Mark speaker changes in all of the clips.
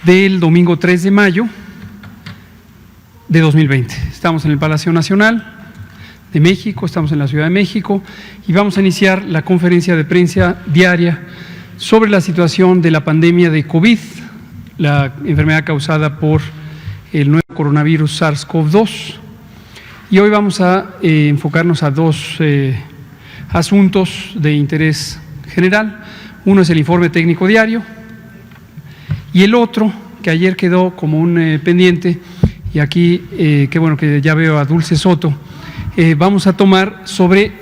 Speaker 1: Del domingo 3 de mayo de 2020. Estamos en el Palacio Nacional de México, estamos en la Ciudad de México y vamos a iniciar la conferencia de prensa diaria sobre la situación de la pandemia de COVID, la enfermedad causada por el nuevo coronavirus SARS-CoV-2. Y hoy vamos a enfocarnos a dos asuntos de interés general. Uno es el informe técnico diario y el otro, que ayer quedó como un pendiente, y aquí, qué bueno que ya veo a Dulce Soto, vamos a tomar sobre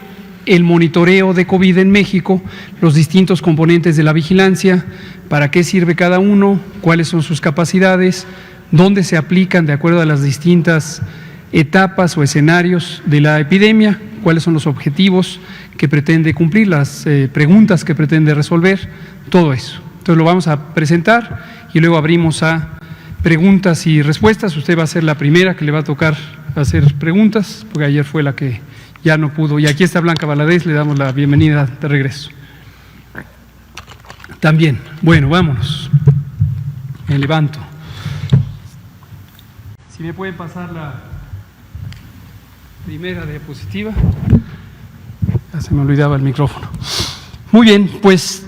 Speaker 1: el monitoreo de COVID en México, los distintos componentes de la vigilancia, para qué sirve cada uno, cuáles son sus capacidades, dónde se aplican de acuerdo a las distintas etapas o escenarios de la epidemia, cuáles son los objetivos que pretende cumplir, las preguntas que pretende resolver, todo eso. Entonces lo vamos a presentar y luego abrimos a preguntas y respuestas. Usted va a ser la primera que le va a tocar hacer preguntas, porque ayer fue la que ya no pudo. Y aquí está Blanca Valadez, le damos la bienvenida de regreso. También, bueno, vámonos. Me levanto. Si me pueden pasar la primera diapositiva. Ya se me olvidaba el micrófono. Muy bien, pues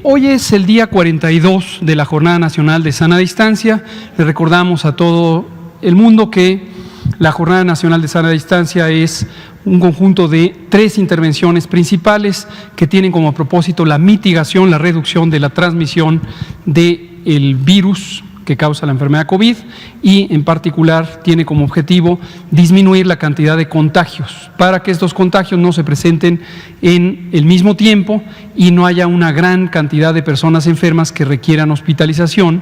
Speaker 1: hoy es el día 42 de la Jornada Nacional de Sana Distancia. Le recordamos a todo el mundo que la Jornada Nacional de Sana Distancia es un conjunto de 3 intervenciones principales que tienen como propósito la mitigación, la reducción de la transmisión del virus que causa la enfermedad COVID y en particular tiene como objetivo disminuir la cantidad de contagios para que estos contagios no se presenten en el mismo tiempo y no haya una gran cantidad de personas enfermas que requieran hospitalización.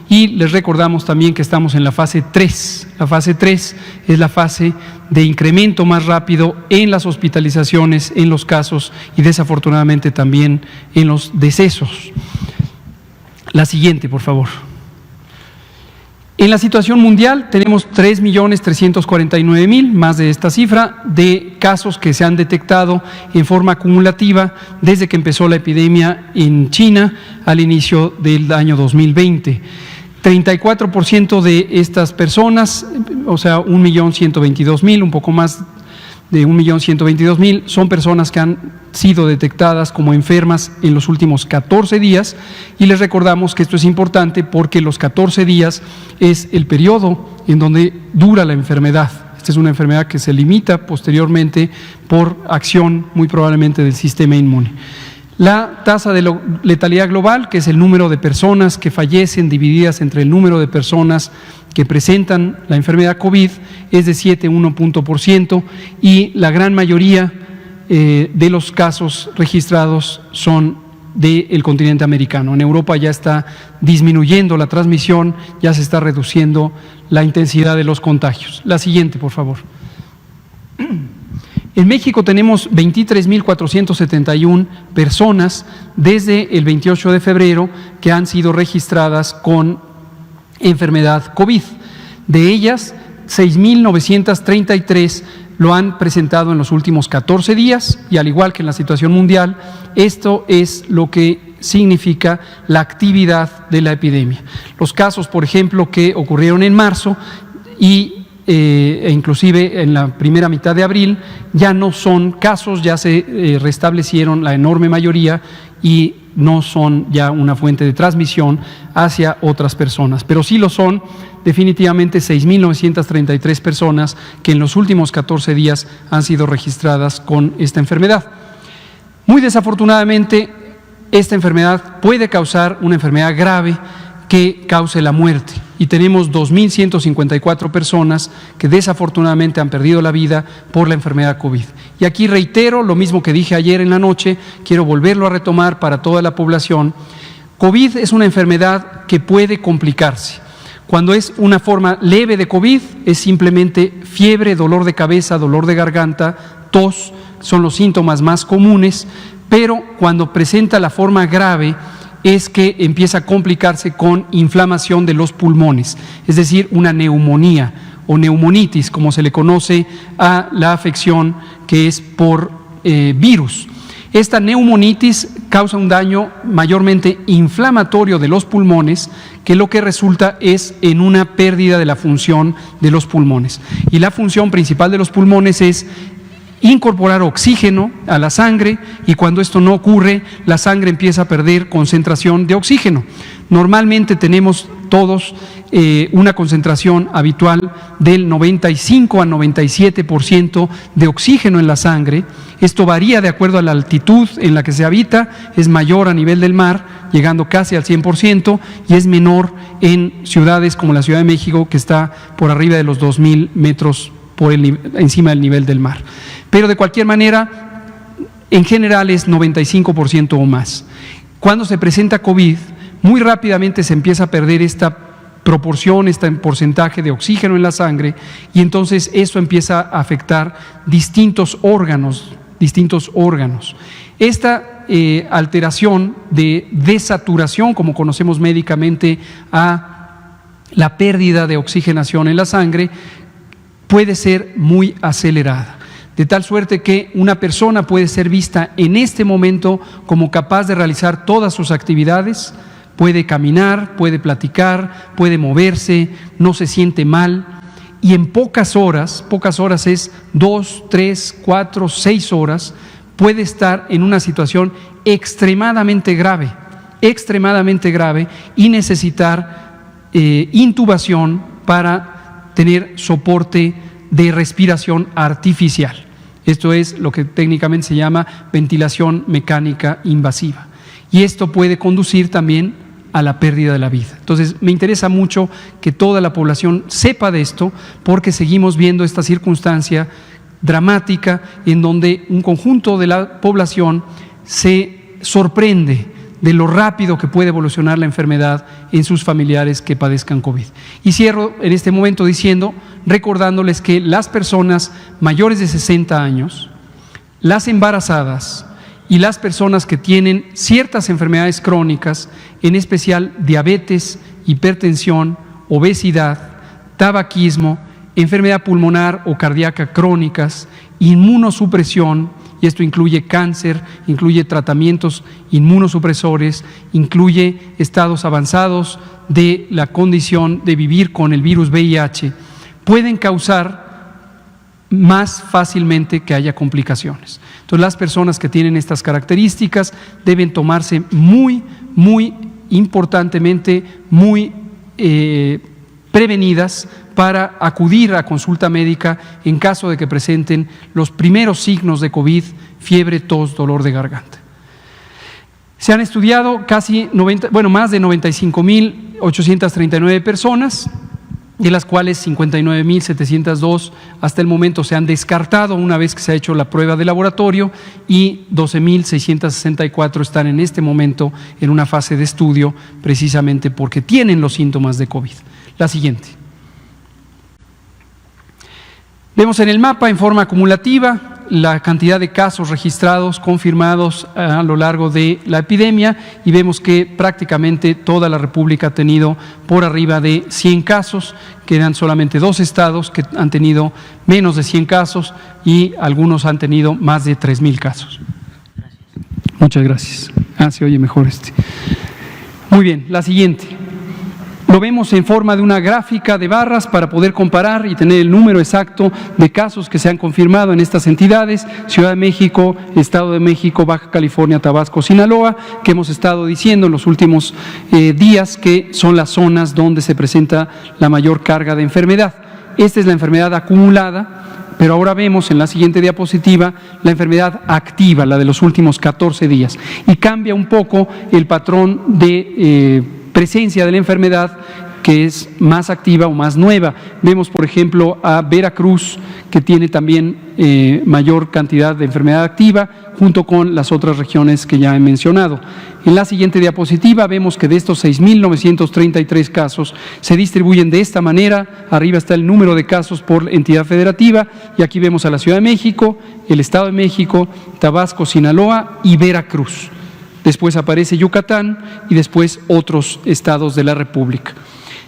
Speaker 1: Y les recordamos también que estamos en la fase 3. La fase 3 es la fase de incremento más rápido en las hospitalizaciones, en los casos y desafortunadamente también en los decesos. La siguiente, por favor. En la situación mundial tenemos 3.349.000, más de esta cifra, de casos que se han detectado en forma acumulativa desde que empezó la epidemia en China al inicio del año 2020. 34% de estas personas, o sea, 1.122.000, un poco más de 1.122.000, son personas que han sido detectadas como enfermas en los últimos 14 días y les recordamos que esto es importante porque los 14 días es el periodo en donde dura la enfermedad. Esta es una enfermedad que se limita posteriormente por acción muy probablemente del sistema inmune. La tasa de letalidad global, que es el número de personas que fallecen divididas entre el número de personas que presentan la enfermedad COVID, es de 7,1% y la gran mayoría de los casos registrados son del continente americano. En Europa ya está disminuyendo la transmisión, ya se está reduciendo la intensidad de los contagios. La siguiente, por favor. En México tenemos 23.471 personas desde el 28 de febrero que han sido registradas con enfermedad COVID. De ellas, 6.933 lo han presentado en los últimos 14 días y al igual que en la situación mundial, esto es lo que significa la actividad de la epidemia. Los casos, por ejemplo, que ocurrieron en marzo e inclusive en la primera mitad de abril ya no son casos, ya se restablecieron la enorme mayoría y no son ya una fuente de transmisión hacia otras personas, pero sí lo son definitivamente 6.933 personas que en los últimos 14 días han sido registradas con esta enfermedad. Muy desafortunadamente, esta enfermedad puede causar una enfermedad grave que cause la muerte y tenemos 2.154 personas que desafortunadamente han perdido la vida por la enfermedad COVID. Y aquí reitero lo mismo que dije ayer en la noche, quiero volverlo a retomar para toda la población. COVID es una enfermedad que puede complicarse. Cuando es una forma leve de COVID es simplemente fiebre, dolor de cabeza, dolor de garganta, tos, son los síntomas más comunes, pero cuando presenta la forma grave es que empieza a complicarse con inflamación de los pulmones, es decir, una neumonía o neumonitis, como se le conoce a la afección que es por virus. Esta neumonitis causa un daño mayormente inflamatorio de los pulmones, que lo que resulta es en una pérdida de la función de los pulmones. Y la función principal de los pulmones es incorporar oxígeno a la sangre y cuando esto no ocurre, la sangre empieza a perder concentración de oxígeno. Normalmente tenemos todos una concentración habitual del 95 a 97% de oxígeno en la sangre. Esto varía de acuerdo a la altitud en la que se habita, es mayor a nivel del mar, llegando casi al 100%, y es menor en ciudades como la Ciudad de México, que está por arriba de los 2.000 metros encima del nivel del mar. Pero de cualquier manera, en general es 95% o más. Cuando se presenta COVID, muy rápidamente se empieza a perder esta proporción, este porcentaje de oxígeno en la sangre, y entonces eso empieza a afectar distintos órganos. Esta alteración de desaturación, como conocemos médicamente a la pérdida de oxigenación en la sangre, puede ser muy acelerada, de tal suerte que una persona puede ser vista en este momento como capaz de realizar todas sus actividades, puede caminar, puede platicar, puede moverse, no se siente mal, y en pocas horas es 2, 3, 4, 6 horas, puede estar en una situación extremadamente grave y necesitar intubación para tener soporte de respiración artificial. Esto es lo que técnicamente se llama ventilación mecánica invasiva. Y esto puede conducir también a la pérdida de la vida. Entonces, me interesa mucho que toda la población sepa de esto, porque seguimos viendo esta circunstancia dramática en donde un conjunto de la población se sorprende de lo rápido que puede evolucionar la enfermedad en sus familiares que padezcan COVID. Y cierro en este momento recordándoles que las personas mayores de 60 años, las embarazadas y las personas que tienen ciertas enfermedades crónicas, en especial diabetes, hipertensión, obesidad, tabaquismo, enfermedad pulmonar o cardíaca crónicas, inmunosupresión, y esto incluye cáncer, incluye tratamientos inmunosupresores, incluye estados avanzados de la condición de vivir con el virus VIH, pueden causar más fácilmente que haya complicaciones. Entonces, las personas que tienen estas características deben tomarse muy importantemente, prevenidas para acudir a consulta médica en caso de que presenten los primeros signos de COVID, fiebre, tos, dolor de garganta. Se han estudiado más de 95.839 personas, de las cuales 59.702 hasta el momento se han descartado una vez que se ha hecho la prueba de laboratorio, y 12.664 están en este momento en una fase de estudio, precisamente porque tienen los síntomas de COVID. La siguiente. Vemos en el mapa en forma acumulativa la cantidad de casos registrados, confirmados a lo largo de la epidemia, y vemos que prácticamente toda la República ha tenido por arriba de 100 casos, quedan solamente 2 estados que han tenido menos de 100 casos y algunos han tenido más de 3,000 casos. Muchas gracias. Se oye mejor este. Muy bien, la siguiente. Lo vemos en forma de una gráfica de barras para poder comparar y tener el número exacto de casos que se han confirmado en estas entidades: Ciudad de México, Estado de México, Baja California, Tabasco, Sinaloa, que hemos estado diciendo en los últimos días que son las zonas donde se presenta la mayor carga de enfermedad. Esta es la enfermedad acumulada, pero ahora vemos en la siguiente diapositiva la enfermedad activa, la de los últimos 14 días, y cambia un poco el patrón de presencia de la enfermedad, que es más activa o más nueva. Vemos, por ejemplo, a Veracruz, que tiene también mayor cantidad de enfermedad activa, junto con las otras regiones que ya he mencionado. En la siguiente diapositiva vemos que de estos 6.933 casos se distribuyen de esta manera. Arriba está el número de casos por entidad federativa, y aquí vemos a la Ciudad de México, el Estado de México, Tabasco, Sinaloa y Veracruz. Después aparece Yucatán y después otros estados de la República.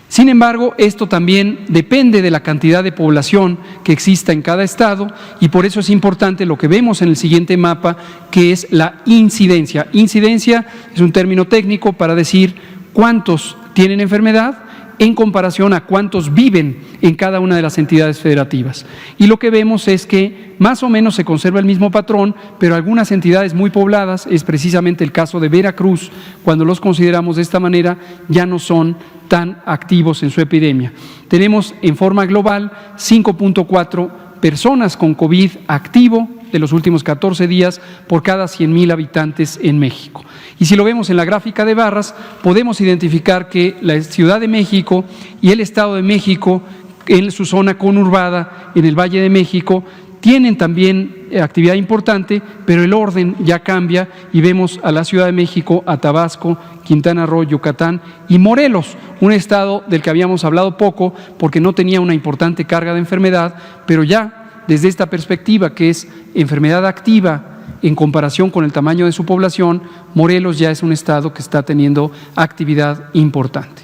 Speaker 1: Sin embargo, esto también depende de la cantidad de población que exista en cada estado, y por eso es importante lo que vemos en el siguiente mapa, que es la incidencia. Incidencia es un término técnico para decir cuántos tienen enfermedad en comparación a cuántos viven en cada una de las entidades federativas. Y lo que vemos es que más o menos se conserva el mismo patrón, pero algunas entidades muy pobladas, es precisamente el caso de Veracruz, cuando los consideramos de esta manera, ya no son tan activos en su epidemia. Tenemos en forma global 5.4 personas con COVID activo de los últimos 14 días por cada 100,000 habitantes en México. Y si lo vemos en la gráfica de barras, podemos identificar que la Ciudad de México y el Estado de México, en su zona conurbada, en el Valle de México, tienen también actividad importante, pero el orden ya cambia, y vemos a la Ciudad de México, a Tabasco, Quintana Roo, Yucatán y Morelos, un estado del que habíamos hablado poco porque no tenía una importante carga de enfermedad, pero ya desde esta perspectiva, que es enfermedad activa en comparación con el tamaño de su población, Morelos ya es un estado que está teniendo actividad importante.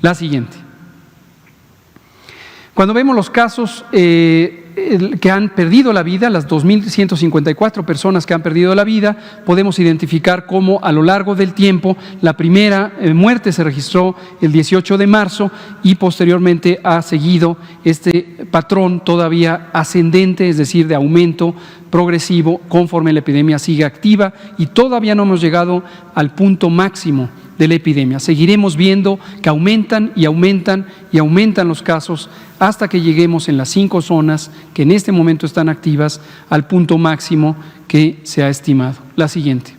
Speaker 1: La siguiente. Cuando vemos los casos que han perdido la vida, las 2.154 personas que han perdido la vida, podemos identificar cómo a lo largo del tiempo la primera muerte se registró el 18 de marzo y posteriormente ha seguido este patrón todavía ascendente, es decir, de aumento progresivo conforme la epidemia sigue activa, y todavía no hemos llegado al punto máximo de la epidemia. Seguiremos viendo que aumentan y aumentan y aumentan los casos hasta que lleguemos en las 5 zonas que en este momento están activas al punto máximo que se ha estimado. La siguiente.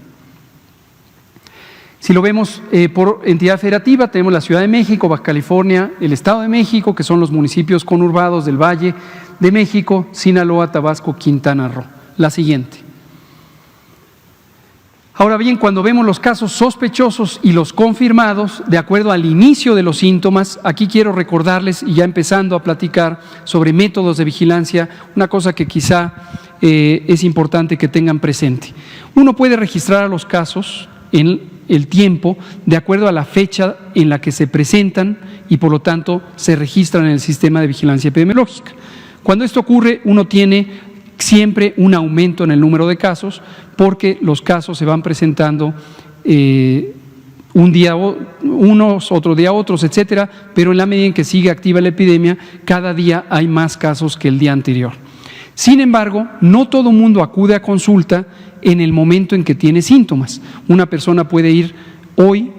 Speaker 1: Si lo vemos por entidad federativa, tenemos la Ciudad de México, Baja California, el Estado de México, que son los municipios conurbados del Valle de México, Sinaloa, Tabasco, Quintana Roo. La siguiente. Ahora bien, cuando vemos los casos sospechosos y los confirmados, de acuerdo al inicio de los síntomas, aquí quiero recordarles, y ya empezando a platicar sobre métodos de vigilancia, una cosa que quizá es importante que tengan presente. Uno puede registrar a los casos en el tiempo de acuerdo a la fecha en la que se presentan y por lo tanto se registran en el sistema de vigilancia epidemiológica. Cuando esto ocurre, uno tiene siempre un aumento en el número de casos porque los casos se van presentando un día unos, otro día otros, etcétera, pero en la medida en que sigue activa la epidemia, cada día hay más casos que el día anterior. Sin embargo, no todo mundo acude a consulta en el momento en que tiene síntomas. Una persona puede ir hoy,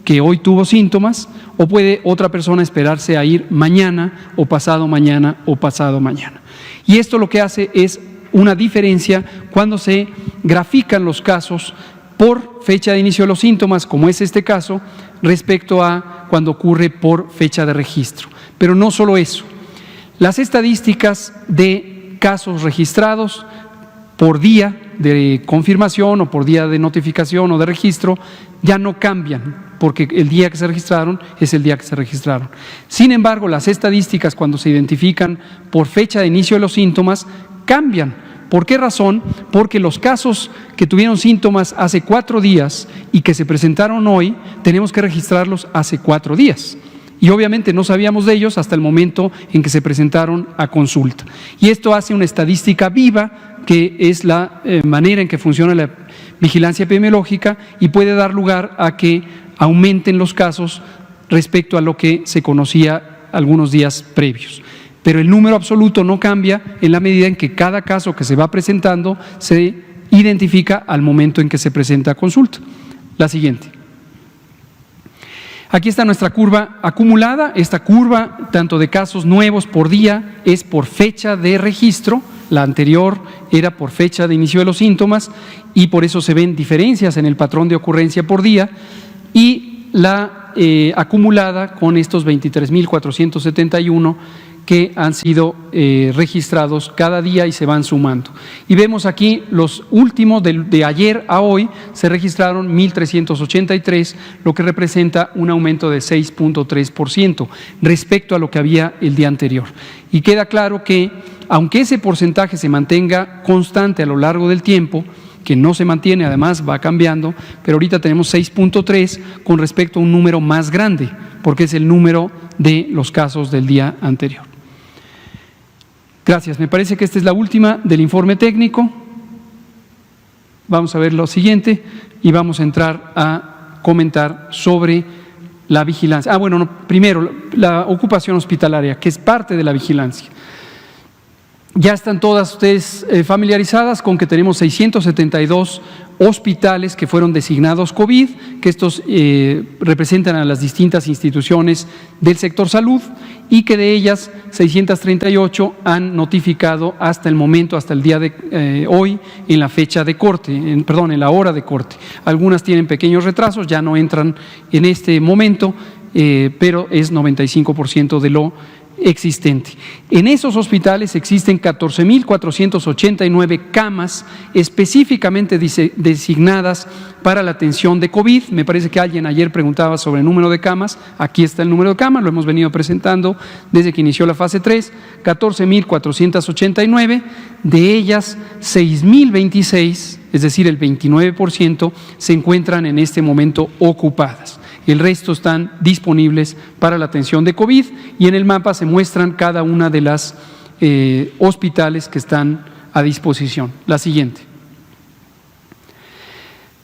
Speaker 1: que hoy tuvo síntomas, o puede otra persona esperarse a ir mañana o pasado mañana o pasado mañana. Y esto lo que hace es una diferencia cuando se grafican los casos por fecha de inicio de los síntomas, como es este caso, respecto a cuando ocurre por fecha de registro. Pero no solo eso. Las estadísticas de casos registrados por día de confirmación o por día de notificación o de registro ya no cambian, porque el día que se registraron es el día que se registraron. Sin embargo, las estadísticas cuando se identifican por fecha de inicio de los síntomas cambian. ¿Por qué razón? Porque los casos que tuvieron síntomas hace 4 días y que se presentaron hoy, tenemos que registrarlos hace 4 días. Y obviamente no sabíamos de ellos hasta el momento en que se presentaron a consulta. Y esto hace una estadística viva, que es la manera en que funciona la vigilancia epidemiológica y puede dar lugar a que aumenten los casos respecto a lo que se conocía algunos días previos. Pero el número absoluto no cambia en la medida en que cada caso que se va presentando se identifica al momento en que se presenta a consulta. La siguiente. Aquí está nuestra curva acumulada. Esta curva, tanto de casos nuevos por día, es por fecha de registro. La anterior era por fecha de inicio de los síntomas y por eso se ven diferencias en el patrón de ocurrencia por día. Y la acumulada con estos 23.471 que han sido registrados cada día y se van sumando. Y vemos aquí los últimos de ayer a hoy, se registraron 1.383, lo que representa un aumento de 6.3% respecto a lo que había el día anterior. Y queda claro que, aunque ese porcentaje se mantenga constante a lo largo del tiempo, que no se mantiene, además va cambiando, pero ahorita tenemos 6.3 con respecto a un número más grande, porque es el número de los casos del día anterior. Gracias. Me parece que esta es la última del informe técnico. Vamos a ver lo siguiente y vamos a entrar a comentar sobre la vigilancia. Primero, la ocupación hospitalaria, que es parte de la vigilancia. Ya están todas ustedes familiarizadas con que tenemos 672 hospitales que fueron designados COVID, que estos representan a las distintas instituciones del sector salud y que de ellas 638 han notificado hasta el momento, hasta el día de hoy, en la fecha de corte, en la hora de corte. Algunas tienen pequeños retrasos, ya no entran en este momento, pero es 95% de lo existente. En esos hospitales existen 14.489 camas específicamente designadas para la atención de COVID. Me parece que alguien ayer preguntaba sobre el número de camas. Aquí está el número de camas, lo hemos venido presentando desde que inició la fase 3, 14.489, de ellas 6.026, es decir, el 29%, se encuentran en este momento ocupadas. El resto están disponibles para la atención de COVID y en el mapa se muestran cada una de las hospitales que están a disposición. La siguiente.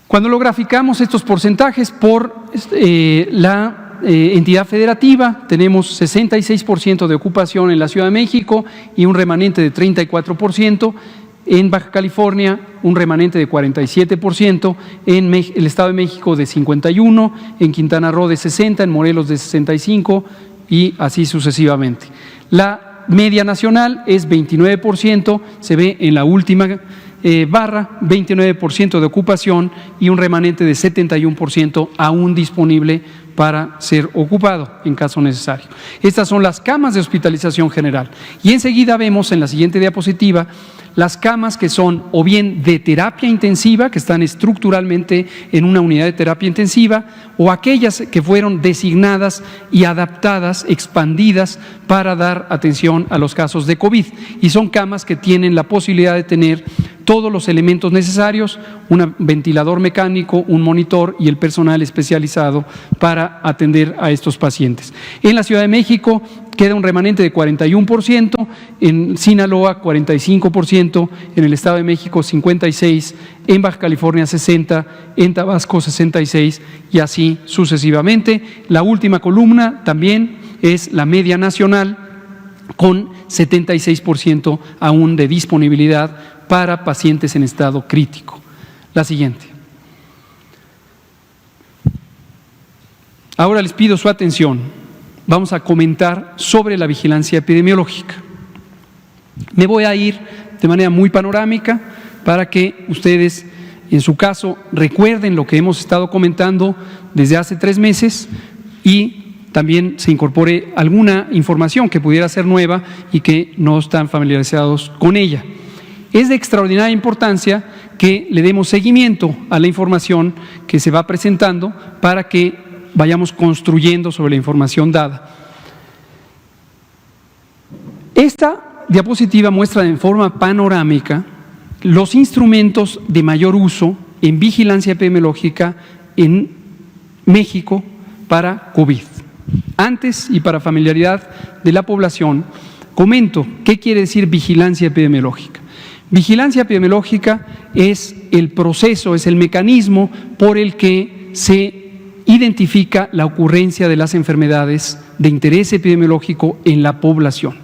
Speaker 1: Cuando lo graficamos estos porcentajes por la entidad federativa, tenemos 66% de ocupación en la Ciudad de México y un remanente de 34%. En Baja California, un remanente de 47%, en el Estado de México de 51%, en Quintana Roo de 60%, en Morelos de 65% y así sucesivamente. La media nacional es 29%, se ve en la última barra 29% de ocupación y un remanente de 71% aún disponible para ser ocupado en caso necesario. Estas son las camas de hospitalización general. Y enseguida vemos en la siguiente diapositiva las camas que son o bien de terapia intensiva, que están estructuralmente en una unidad de terapia intensiva, o aquellas que fueron designadas y adaptadas, expandidas para dar atención a los casos de COVID. Y son camas que tienen la posibilidad de tener todos los elementos necesarios, un ventilador mecánico, un monitor y el personal especializado para atender a estos pacientes. En la Ciudad de México queda un remanente de 41%, en Sinaloa 45%, en el Estado de México 56%, en Baja California 60%, en Tabasco 66% y así sucesivamente. La última columna también es la media nacional con 76% aún de disponibilidad para pacientes en estado crítico. La siguiente. Ahora les pido su atención. Vamos a comentar sobre la vigilancia epidemiológica. Me voy a ir de manera muy panorámica para que ustedes, en su caso, recuerden lo que hemos estado comentando desde hace 3 meses y también se incorpore alguna información que pudiera ser nueva y que no están familiarizados con ella. Es de extraordinaria importancia que le demos seguimiento a la información que se va presentando para que vayamos construyendo sobre la información dada. Esta diapositiva muestra en forma panorámica los instrumentos de mayor uso en vigilancia epidemiológica en México para COVID. Antes, y para familiaridad de la población, comento qué quiere decir vigilancia epidemiológica. Vigilancia epidemiológica es el proceso, es el mecanismo por el que se identifica la ocurrencia de las enfermedades de interés epidemiológico en la población.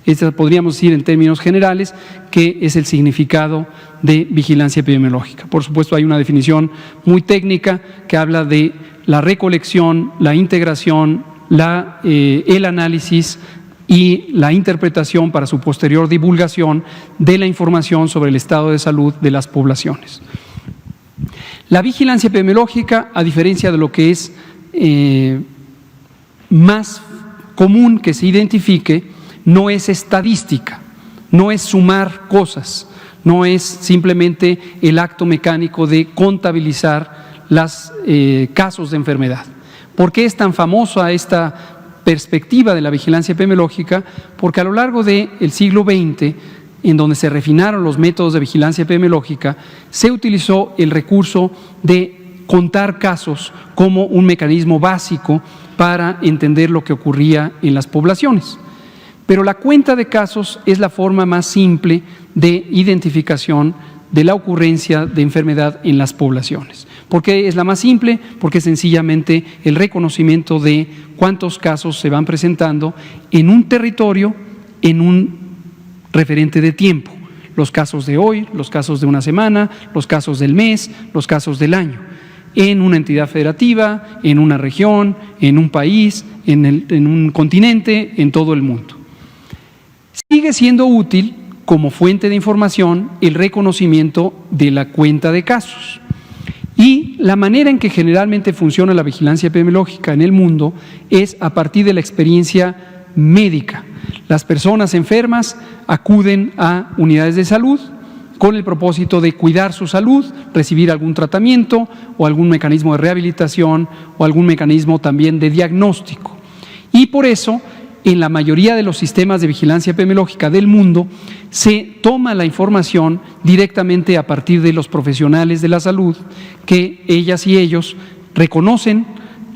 Speaker 1: Esto podríamos decir en términos generales que es el significado de vigilancia epidemiológica. Por supuesto, hay una definición muy técnica que habla de la recolección, la integración, el análisis y la interpretación para su posterior divulgación de la información sobre el estado de salud de las poblaciones. La vigilancia epidemiológica, a diferencia de lo que es más común que se identifique, no es estadística, no es sumar cosas, no es simplemente el acto mecánico de contabilizar los casos de enfermedad. ¿Por qué es tan famosa esta perspectiva de la vigilancia epidemiológica? Porque a lo largo del siglo XX, en donde se refinaron los métodos de vigilancia epidemiológica, se utilizó el recurso de contar casos como un mecanismo básico para entender lo que ocurría en las poblaciones. Pero la cuenta de casos es la forma más simple de identificación de la ocurrencia de enfermedad en las poblaciones. ¿Por qué es la más simple? Porque sencillamente el reconocimiento de cuántos casos se van presentando en un territorio, en un referente de tiempo. Los casos de hoy, los casos de una semana, los casos del mes, los casos del año. En una entidad federativa, en una región, en un país, en un continente, en todo el mundo. Sigue siendo útil como fuente de información el reconocimiento de la cuenta de casos. Y la manera en que generalmente funciona la vigilancia epidemiológica en el mundo es a partir de la experiencia médica. Las personas enfermas acuden a unidades de salud con el propósito de cuidar su salud, recibir algún tratamiento o algún mecanismo de rehabilitación o algún mecanismo también de diagnóstico. Y por eso, en la mayoría de los sistemas de vigilancia epidemiológica del mundo, se toma la información directamente a partir de los profesionales de la salud, que ellas y ellos reconocen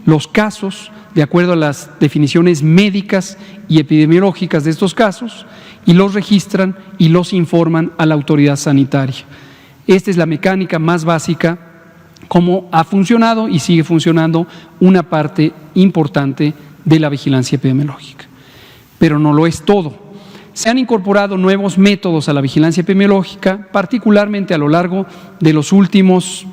Speaker 1: los casos de acuerdo a las definiciones médicas y epidemiológicas de estos casos y los registran y los informan a la autoridad sanitaria. Esta es la mecánica más básica, cómo ha funcionado y sigue funcionando una parte importante de la vigilancia epidemiológica. Pero no lo es todo. Se han incorporado nuevos métodos a la vigilancia epidemiológica, particularmente a lo largo de los últimos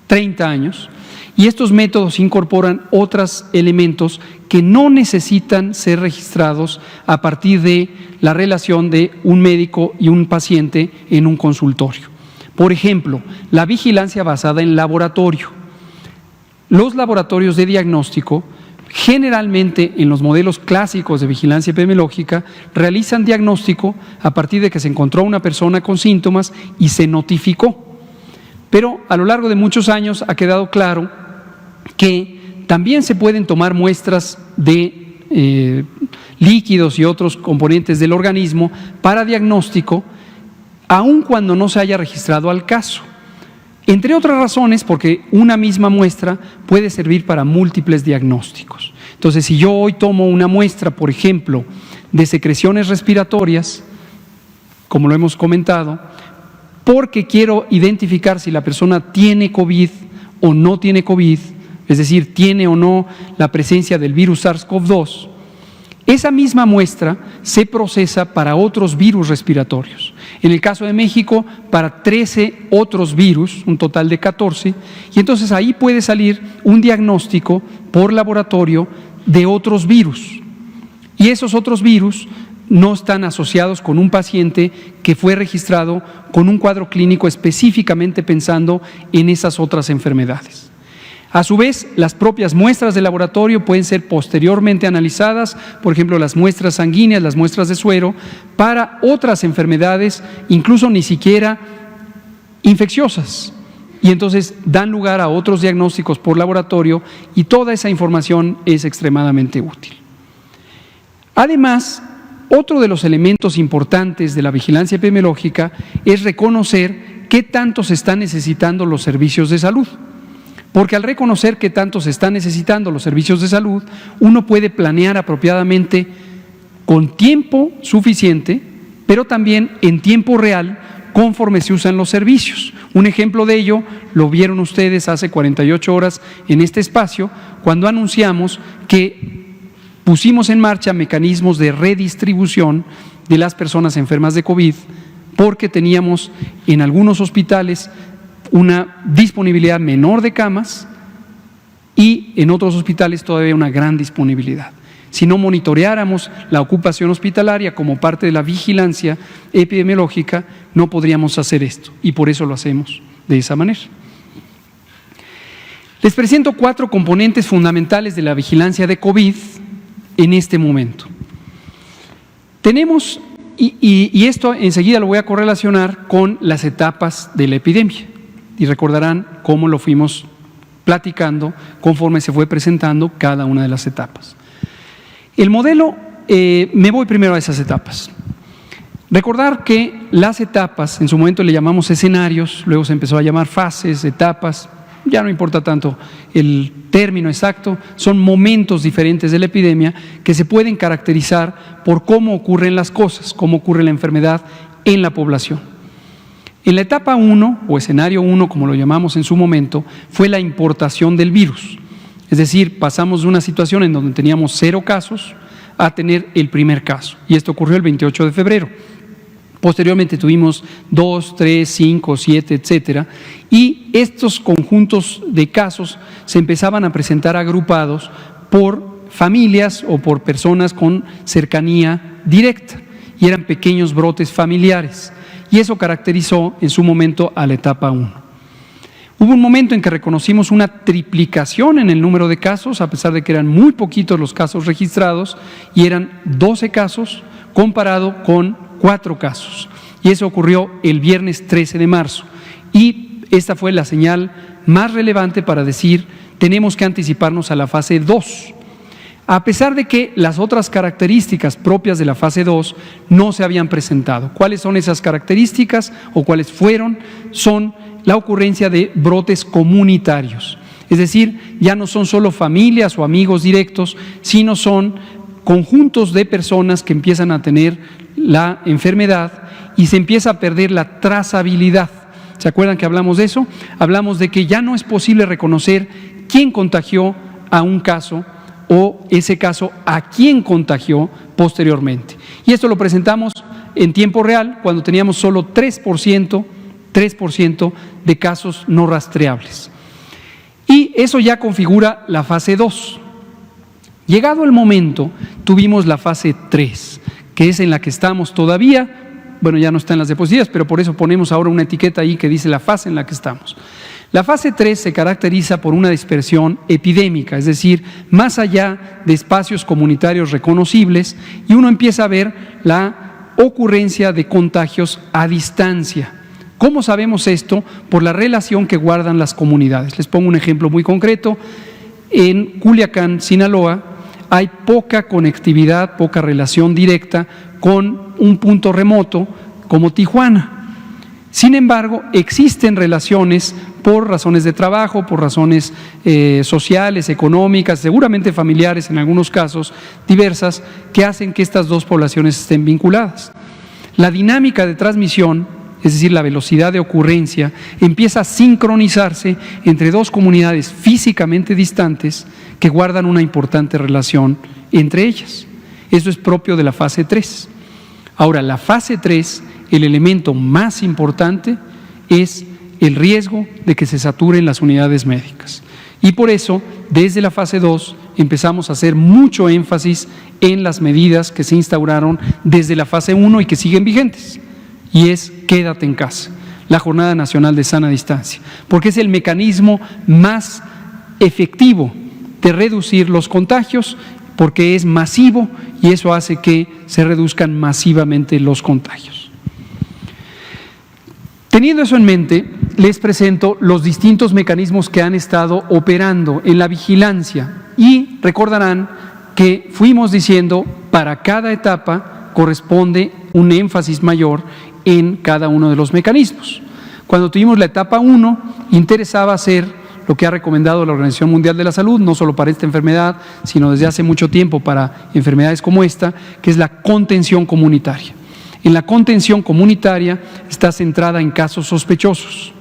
Speaker 1: 30 años, y estos métodos incorporan otros elementos que no necesitan ser registrados a partir de la relación de un médico y un paciente en un consultorio. Por ejemplo, la vigilancia basada en laboratorio. Los laboratorios de diagnóstico, generalmente en los modelos clásicos de vigilancia epidemiológica, realizan diagnóstico a partir de que se encontró una persona con síntomas y se notificó. Pero a lo largo de muchos años ha quedado claro que también se pueden tomar muestras de líquidos y otros componentes del organismo para diagnóstico, aun cuando no se haya registrado al caso. Entre otras razones, porque una misma muestra puede servir para múltiples diagnósticos. Entonces, si yo hoy tomo una muestra, por ejemplo, de secreciones respiratorias, como lo hemos comentado, porque quiero identificar si la persona tiene COVID o no tiene COVID, es decir, tiene o no la presencia del virus SARS-CoV-2, esa misma muestra se procesa para otros virus respiratorios. En el caso de México, para 13 otros virus, un total de 14, y entonces ahí puede salir un diagnóstico por laboratorio de otros virus. Y esos otros virus no están asociados con un paciente que fue registrado con un cuadro clínico específicamente pensando en esas otras enfermedades. A su vez, las propias muestras de laboratorio pueden ser posteriormente analizadas, por ejemplo, las muestras sanguíneas, las muestras de suero, para otras enfermedades, incluso ni siquiera infecciosas. Y entonces dan lugar a otros diagnósticos por laboratorio y toda esa información es extremadamente útil. Además, otro de los elementos importantes de la vigilancia epidemiológica es reconocer qué tanto se están necesitando los servicios de salud. Porque al reconocer qué tanto se están necesitando los servicios de salud, uno puede planear apropiadamente con tiempo suficiente, pero también en tiempo real, conforme se usan los servicios. Un ejemplo de ello lo vieron ustedes hace 48 horas en este espacio, cuando anunciamos que pusimos en marcha mecanismos de redistribución de las personas enfermas de COVID, porque teníamos en algunos hospitales una disponibilidad menor de camas y en otros hospitales todavía una gran disponibilidad. Si no monitoreáramos la ocupación hospitalaria como parte de la vigilancia epidemiológica, no podríamos hacer esto y por eso lo hacemos de esa manera. Les presento 4 componentes fundamentales de la vigilancia de COVID en este momento. Tenemos, y esto enseguida lo voy a correlacionar con las etapas de la epidemia. Y recordarán cómo lo fuimos platicando conforme se fue presentando cada una de las etapas. El modelo, me voy primero a esas etapas. Recordar que las etapas, en su momento le llamamos escenarios, luego se empezó a llamar fases, etapas, ya no importa tanto el término exacto, son momentos diferentes de la epidemia que se pueden caracterizar por cómo ocurren las cosas, cómo ocurre la enfermedad en la población. En la etapa 1, o escenario 1, como lo llamamos en su momento, fue la importación del virus. Es decir, pasamos de una situación en donde teníamos 0 casos a tener el primer caso. Y esto ocurrió el 28 de febrero. Posteriormente tuvimos 2, 3, 5, 7, etcétera. Y estos conjuntos de casos se empezaban a presentar agrupados por familias o por personas con cercanía directa. Y eran pequeños brotes familiares. Y eso caracterizó en su momento a la etapa 1. Hubo un momento en que reconocimos una triplicación en el número de casos, a pesar de que eran muy poquitos los casos registrados, y eran 12 casos comparado con 4 casos. Y eso ocurrió el viernes 13 de marzo. Y esta fue la señal más relevante para decir, tenemos que anticiparnos a la fase 2. A pesar de que las otras características propias de la fase 2 no se habían presentado. ¿Cuáles son esas características o cuáles fueron? Son la ocurrencia de brotes comunitarios. Es decir, ya no son solo familias o amigos directos, sino son conjuntos de personas que empiezan a tener la enfermedad y se empieza a perder la trazabilidad. ¿Se acuerdan que hablamos de eso? Hablamos de que ya no es posible reconocer quién contagió a un caso o ese caso a quién contagió posteriormente. Y esto lo presentamos en tiempo real cuando teníamos solo 3% de casos no rastreables. Y eso ya configura la fase 2. Llegado el momento, tuvimos la fase 3, que es en la que estamos todavía, bueno, ya no está en las diapositivas, pero por eso ponemos ahora una etiqueta ahí que dice la fase en la que estamos. La fase 3 se caracteriza por una dispersión epidémica, es decir, más allá de espacios comunitarios reconocibles, y uno empieza a ver la ocurrencia de contagios a distancia. ¿Cómo sabemos esto? Por la relación que guardan las comunidades. Les pongo un ejemplo muy concreto. En Culiacán, Sinaloa, hay poca conectividad, poca relación directa con un punto remoto como Tijuana. Sin embargo, existen relaciones por razones de trabajo, por razones sociales, económicas, seguramente familiares en algunos casos, diversas, que hacen que estas dos poblaciones estén vinculadas. La dinámica de transmisión, es decir, la velocidad de ocurrencia, empieza a sincronizarse entre dos comunidades físicamente distantes que guardan una importante relación entre ellas. Eso es propio de la fase 3. Ahora, la fase 3, el elemento más importante es el riesgo de que se saturen las unidades médicas. Y por eso, desde la fase 2, empezamos a hacer mucho énfasis en las medidas que se instauraron desde la fase 1 y que siguen vigentes. Y es quédate en casa, la Jornada Nacional de Sana Distancia, porque es el mecanismo más efectivo de reducir los contagios, porque es masivo y eso hace que se reduzcan masivamente los contagios. Teniendo eso en mente, les presento los distintos mecanismos que han estado operando en la vigilancia y recordarán que fuimos diciendo para cada etapa corresponde un énfasis mayor en cada uno de los mecanismos. Cuando tuvimos la etapa 1, interesaba hacer lo que ha recomendado la Organización Mundial de la Salud, no solo para esta enfermedad, sino desde hace mucho tiempo para enfermedades como esta, que es la contención comunitaria. En la contención comunitaria está centrada en casos sospechosos.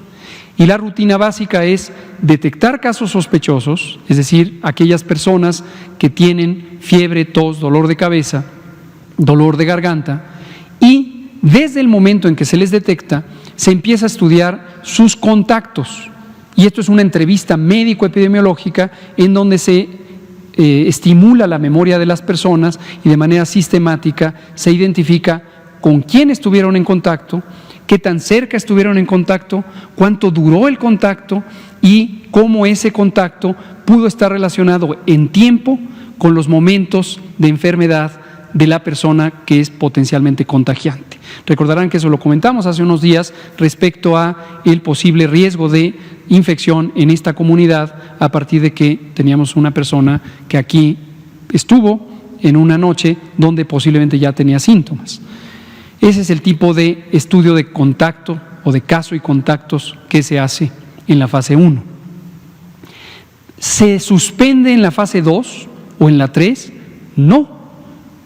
Speaker 1: Y la rutina básica es detectar casos sospechosos, es decir, aquellas personas que tienen fiebre, tos, dolor de cabeza, dolor de garganta, y desde el momento en que se les detecta, se empieza a estudiar sus contactos. Y esto es una entrevista médico-epidemiológica en donde se estimula la memoria de las personas y de manera sistemática se identifica con quién estuvieron en contacto, qué tan cerca estuvieron en contacto, cuánto duró el contacto y cómo ese contacto pudo estar relacionado en tiempo con los momentos de enfermedad de la persona que es potencialmente contagiante. Recordarán que eso lo comentamos hace unos días respecto a el posible riesgo de infección en esta comunidad a partir de que teníamos una persona que aquí estuvo en una noche donde posiblemente ya tenía síntomas. Ese es el tipo de estudio de contacto o de caso y contactos que se hace en la fase 1. ¿Se suspende en la fase 2 o en la 3? No.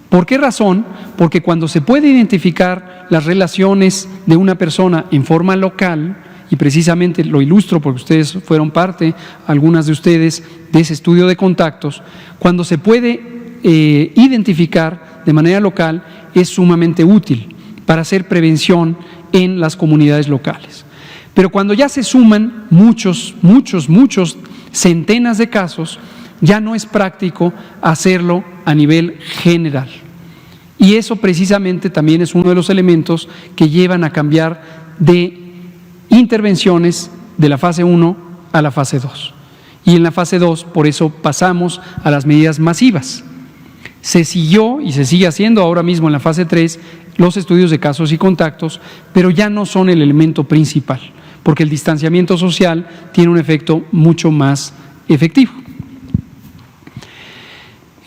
Speaker 1: ¿Por qué razón? Porque cuando se puede identificar las relaciones de una persona en forma local, y precisamente lo ilustro porque ustedes fueron parte, algunas de ustedes, de ese estudio de contactos, cuando se puede identificar de manera local es sumamente útil para hacer prevención en las comunidades locales. Pero cuando ya se suman muchos, centenas de casos, ya no es práctico hacerlo a nivel general. Y eso precisamente también es uno de los elementos que llevan a cambiar de intervenciones de la fase 1 a la fase 2. Y en la fase 2, por eso pasamos a las medidas masivas. Se siguió y se sigue haciendo ahora mismo en la fase 3 los estudios de casos y contactos, pero ya no son el elemento principal, porque el distanciamiento social tiene un efecto mucho más efectivo.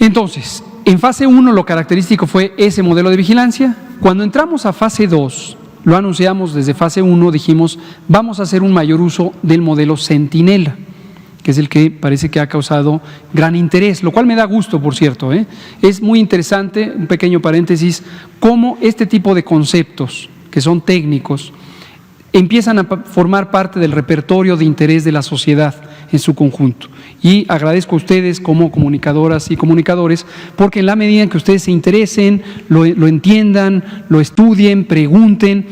Speaker 1: Entonces, en fase 1 lo característico fue ese modelo de vigilancia. Cuando entramos a fase 2, lo anunciamos desde fase 1, dijimos, vamos a hacer un mayor uso del modelo Centinela, que es el que parece que ha causado gran interés, lo cual me da gusto, por cierto. Es muy interesante, un pequeño paréntesis, cómo este tipo de conceptos, que son técnicos, empiezan a formar parte del repertorio de interés de la sociedad en su conjunto. Y agradezco a ustedes como comunicadoras y comunicadores, porque en la medida en que ustedes se interesen, lo entiendan, lo estudien, pregunten,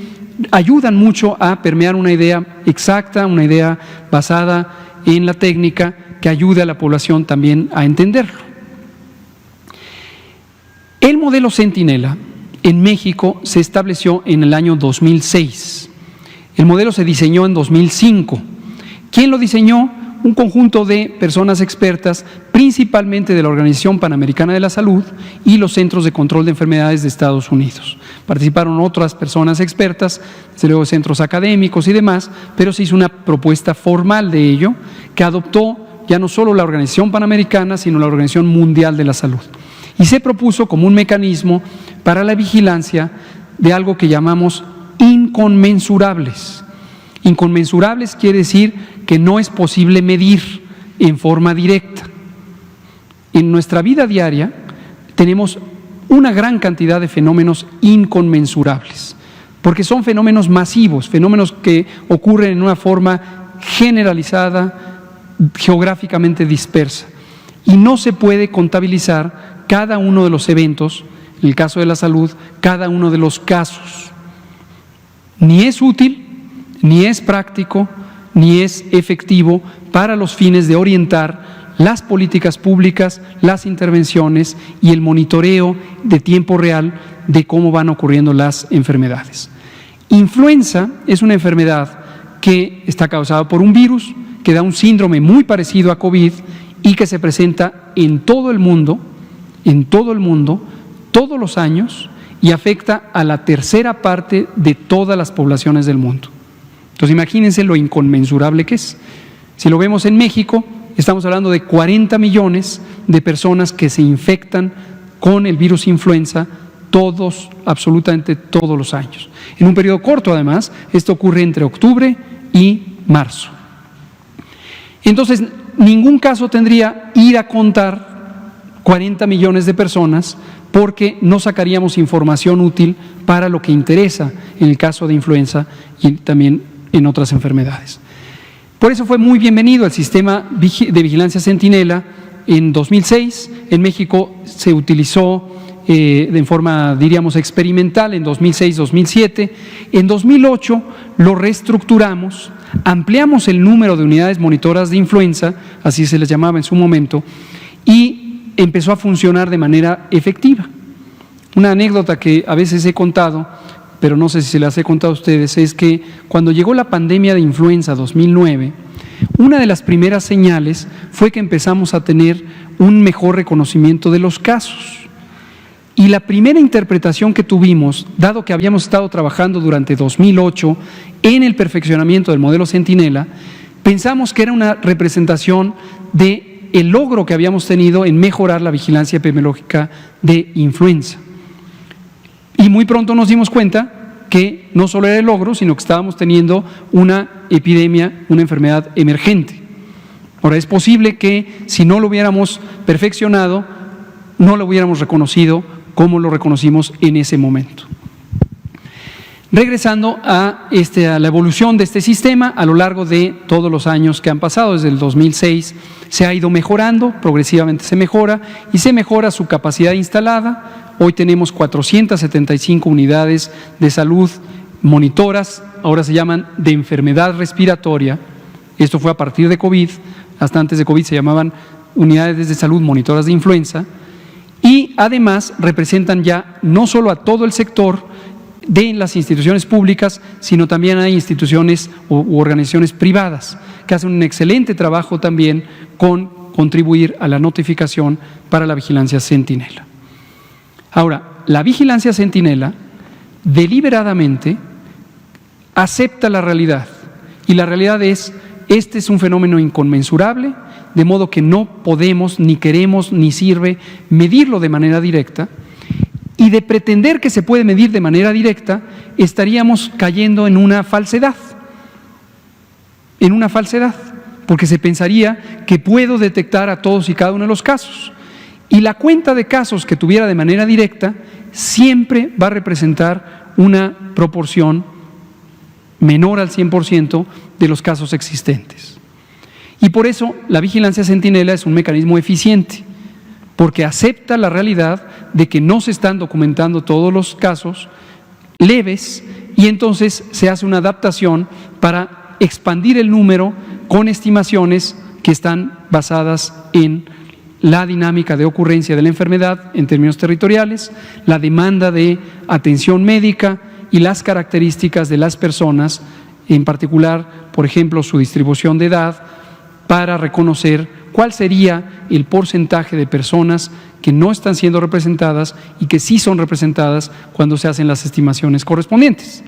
Speaker 1: ayudan mucho a permear una idea exacta, una idea basada en la técnica que ayude a la población también a entenderlo. El modelo Centinela en México se estableció en el año 2006. El modelo se diseñó en 2005. ¿Quién lo diseñó? Un conjunto de personas expertas, principalmente de la Organización Panamericana de la Salud y los Centros de Control de Enfermedades de Estados Unidos. Participaron otras personas expertas, desde luego centros académicos y demás, pero se hizo una propuesta formal de ello que adoptó ya no solo la Organización Panamericana, sino la Organización Mundial de la Salud. Y se propuso como un mecanismo para la vigilancia de algo que llamamos inconmensurables. Inconmensurables quiere decir que no es posible medir en forma directa. En nuestra vida diaria tenemos una gran cantidad de fenómenos inconmensurables, porque son fenómenos masivos, fenómenos que ocurren en una forma generalizada, geográficamente dispersa, y no se puede contabilizar cada uno de los eventos, en el caso de la salud, cada uno de los casos. Ni es útil, ni es práctico, ni es efectivo para los fines de orientar las políticas públicas, las intervenciones y el monitoreo de tiempo real de cómo van ocurriendo las enfermedades. Influenza es una enfermedad que está causada por un virus que da un síndrome muy parecido a COVID y que se presenta en todo el mundo, todos los años, y afecta a la tercera parte de todas las poblaciones del mundo. Entonces imagínense lo inconmensurable que es. Si lo vemos en México, estamos hablando de 40 millones de personas que se infectan con el virus influenza todos, absolutamente todos los años. En un periodo corto, además, esto ocurre entre octubre y marzo. Entonces, ningún caso tendría ir a contar 40 millones de personas porque no sacaríamos información útil para lo que interesa en el caso de influenza y también en otras enfermedades. Por eso fue muy bienvenido el sistema de vigilancia Centinela en 2006. En México se utilizó en forma, diríamos, experimental en 2006-2007. En 2008 lo reestructuramos, ampliamos el número de unidades monitoras de influenza, así se les llamaba en su momento, y empezó a funcionar de manera efectiva. Una anécdota que a veces he contado, pero no sé si se las he contado a ustedes, es que cuando llegó la pandemia de influenza 2009, una de las primeras señales fue que empezamos a tener un mejor reconocimiento de los casos. Y la primera interpretación que tuvimos, dado que habíamos estado trabajando durante 2008 en el perfeccionamiento del modelo Centinela, pensamos que era una representación del logro que habíamos tenido en mejorar la vigilancia epidemiológica de influenza. Y muy pronto nos dimos cuenta que no solo era el logro, sino que estábamos teniendo una epidemia, una enfermedad emergente. Ahora, es posible que si no lo hubiéramos perfeccionado, no lo hubiéramos reconocido como lo reconocimos en ese momento. Regresando a la evolución de este sistema, a lo largo de todos los años que han pasado, desde el 2006, se ha ido mejorando, progresivamente se mejora, y se mejora su capacidad instalada. Hoy tenemos 475 unidades de salud monitoras, ahora se llaman de enfermedad respiratoria. Esto fue a partir de COVID, hasta antes de COVID se llamaban unidades de salud monitoras de influenza, y además representan ya no solo a todo el sector de las instituciones públicas, sino también hay instituciones u organizaciones privadas que hacen un excelente trabajo también con contribuir a la notificación para la vigilancia Centinela. Ahora, la vigilancia Centinela deliberadamente acepta la realidad, y la realidad es, este es un fenómeno inconmensurable, de modo que no podemos, ni queremos, ni sirve medirlo de manera directa, y de pretender que se puede medir de manera directa, estaríamos cayendo en una falsedad, porque se pensaría que puedo detectar a todos y cada uno de los casos. Y la cuenta de casos que tuviera de manera directa siempre va a representar una proporción menor al 100% de los casos existentes. Y por eso la vigilancia Centinela es un mecanismo eficiente, porque acepta la realidad de que no se están documentando todos los casos leves, y entonces se hace una adaptación para expandir el número con estimaciones que están basadas en la dinámica de ocurrencia de la enfermedad en términos territoriales, la demanda de atención médica y las características de las personas, en particular, por ejemplo, su distribución de edad, para reconocer cuál sería el porcentaje de personas que no están siendo representadas y que sí son representadas cuando se hacen las estimaciones correspondientes.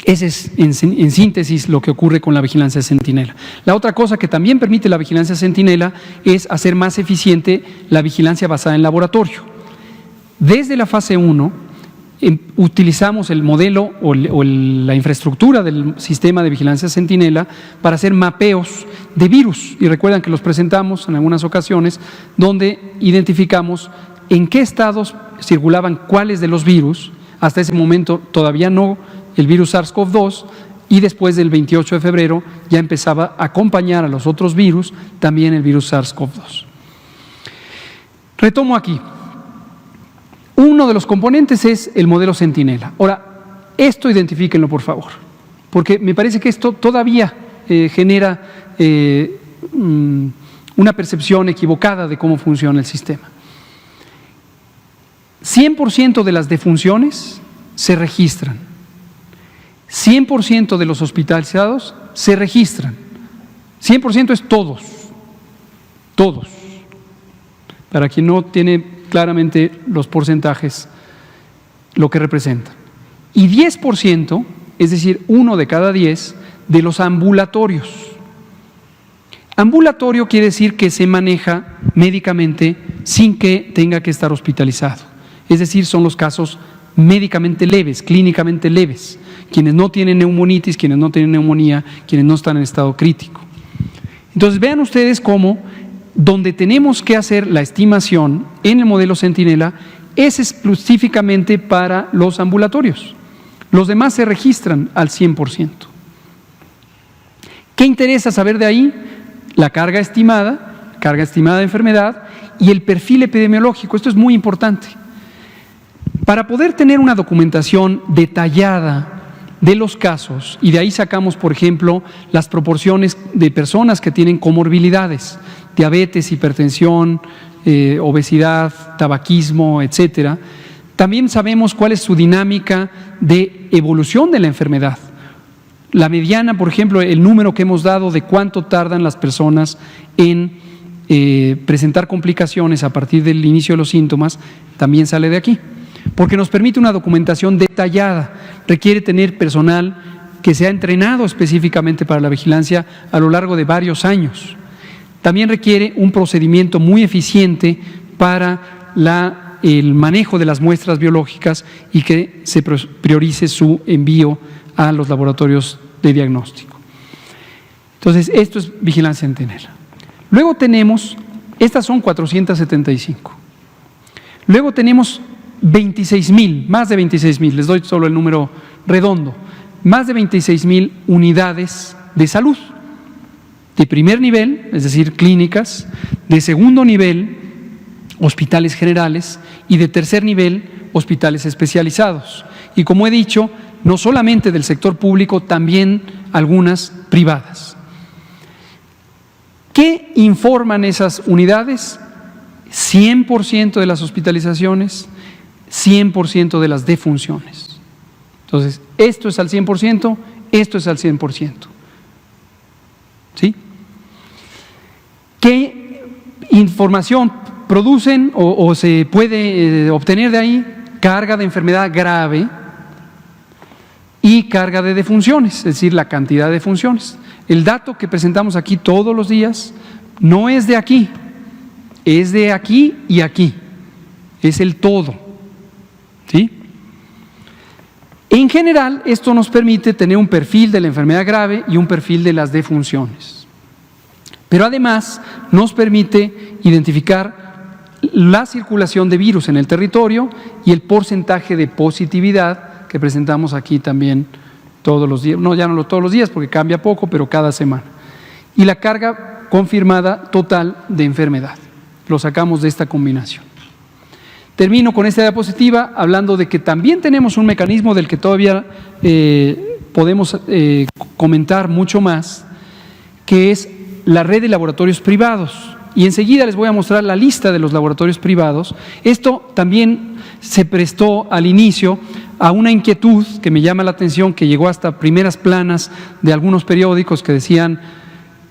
Speaker 1: Ese es, en síntesis, lo que ocurre con la vigilancia centinela. La otra cosa que también permite la vigilancia centinela es hacer más eficiente la vigilancia basada en laboratorio. Desde la fase 1, utilizamos el modelo o la infraestructura del sistema de vigilancia centinela para hacer mapeos de virus. Y recuerdan que los presentamos en algunas ocasiones, donde identificamos en qué estados circulaban cuáles de los virus. Hasta ese momento todavía no el virus SARS-CoV-2, y después del 28 de febrero ya empezaba a acompañar a los otros virus, también el virus SARS-CoV-2. Retomo aquí. Uno de los componentes es el modelo centinela. Ahora, esto identifíquenlo por favor, porque me parece que esto todavía genera una percepción equivocada de cómo funciona el sistema. 100% de las defunciones se registran. 100% de los hospitalizados se registran. 100% es todos. Todos. Para quien no tiene claramente los porcentajes, lo que representan. Y 10%, es decir, 1 de cada 10, de los ambulatorios. Ambulatorio quiere decir que se maneja médicamente sin que tenga que estar hospitalizado. Es decir, son los casos médicamente leves, clínicamente leves, quienes no tienen neumonitis, quienes no tienen neumonía, quienes no están en estado crítico. Entonces vean ustedes cómo donde tenemos que hacer la estimación en el modelo centinela es específicamente para los ambulatorios. Los demás se registran al 100%. ¿Qué interesa saber de ahí? La carga estimada de enfermedad y el perfil epidemiológico. Esto es muy importante. Para poder tener una documentación detallada de los casos, y de ahí sacamos, por ejemplo, las proporciones de personas que tienen comorbilidades, diabetes, hipertensión, obesidad, tabaquismo, etcétera. También sabemos cuál es su dinámica de evolución de la enfermedad. La mediana, por ejemplo, el número que hemos dado de cuánto tardan las personas en presentar complicaciones a partir del inicio de los síntomas, también sale de aquí. Porque nos permite una documentación detallada, requiere tener personal que se ha entrenado específicamente para la vigilancia a lo largo de varios años. También requiere un procedimiento muy eficiente para el manejo de las muestras biológicas y que se priorice su envío a los laboratorios de diagnóstico. Entonces, esto es vigilancia centinela. Luego tenemos, estas son 475. Luego tenemos 26,000, más de 26,000, les doy solo el número redondo, más de 26,000 unidades de salud, de primer nivel, es decir, clínicas, de segundo nivel, hospitales generales, y de tercer nivel, hospitales especializados. Y como he dicho, no solamente del sector público, también algunas privadas. ¿Qué informan esas unidades? 100% de las hospitalizaciones, 100% de las defunciones. Entonces, esto es al 100%, esto es al 100%. ¿Sí? ¿Qué información producen o se puede obtener de ahí? Carga de enfermedad grave y carga de defunciones, es decir, la cantidad de defunciones. El dato que presentamos aquí todos los días no es de aquí, es de aquí y aquí, es el todo. ¿Sí? En general, esto nos permite tener un perfil de la enfermedad grave y un perfil de las defunciones. Pero además nos permite identificar la circulación de virus en el territorio y el porcentaje de positividad que presentamos aquí también todos los días, no, ya no todos los días porque cambia poco, pero cada semana. Y la carga confirmada total de enfermedad. Lo sacamos de esta combinación. Termino con esta diapositiva hablando de que también tenemos un mecanismo del que todavía podemos comentar mucho más, que es la red de laboratorios privados. y enseguida les voy a mostrar la lista de los laboratorios privados. Esto también se prestó al inicio a una inquietud que me llama la atención, que llegó hasta primeras planas de algunos periódicos que decían: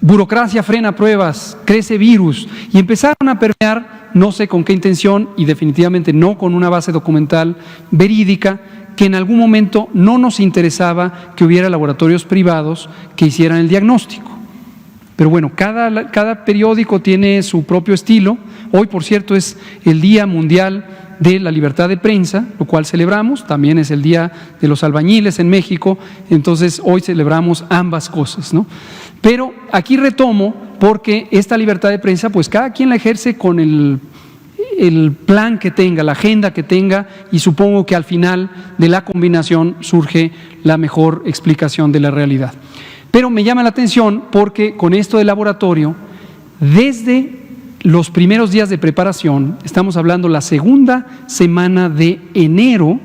Speaker 1: burocracia frena pruebas, crece virus, y empezaron a permear, no sé con qué intención y definitivamente no con una base documental verídica, que en algún momento no nos interesaba que hubiera laboratorios privados que hicieran el diagnóstico. Pero bueno, cada periódico tiene su propio estilo. Hoy, por cierto, es el Día Mundial de la Libertad de Prensa, lo cual celebramos. También es el Día de los Albañiles en México, entonces hoy celebramos ambas cosas, ¿no? Pero aquí retomo, porque esta libertad de prensa, pues cada quien la ejerce con el plan que tenga, la agenda que tenga, y supongo que al final de la combinación surge la mejor explicación de la realidad. Pero me llama la atención porque con esto del laboratorio, desde los primeros días de preparación, estamos hablando la segunda semana de enero,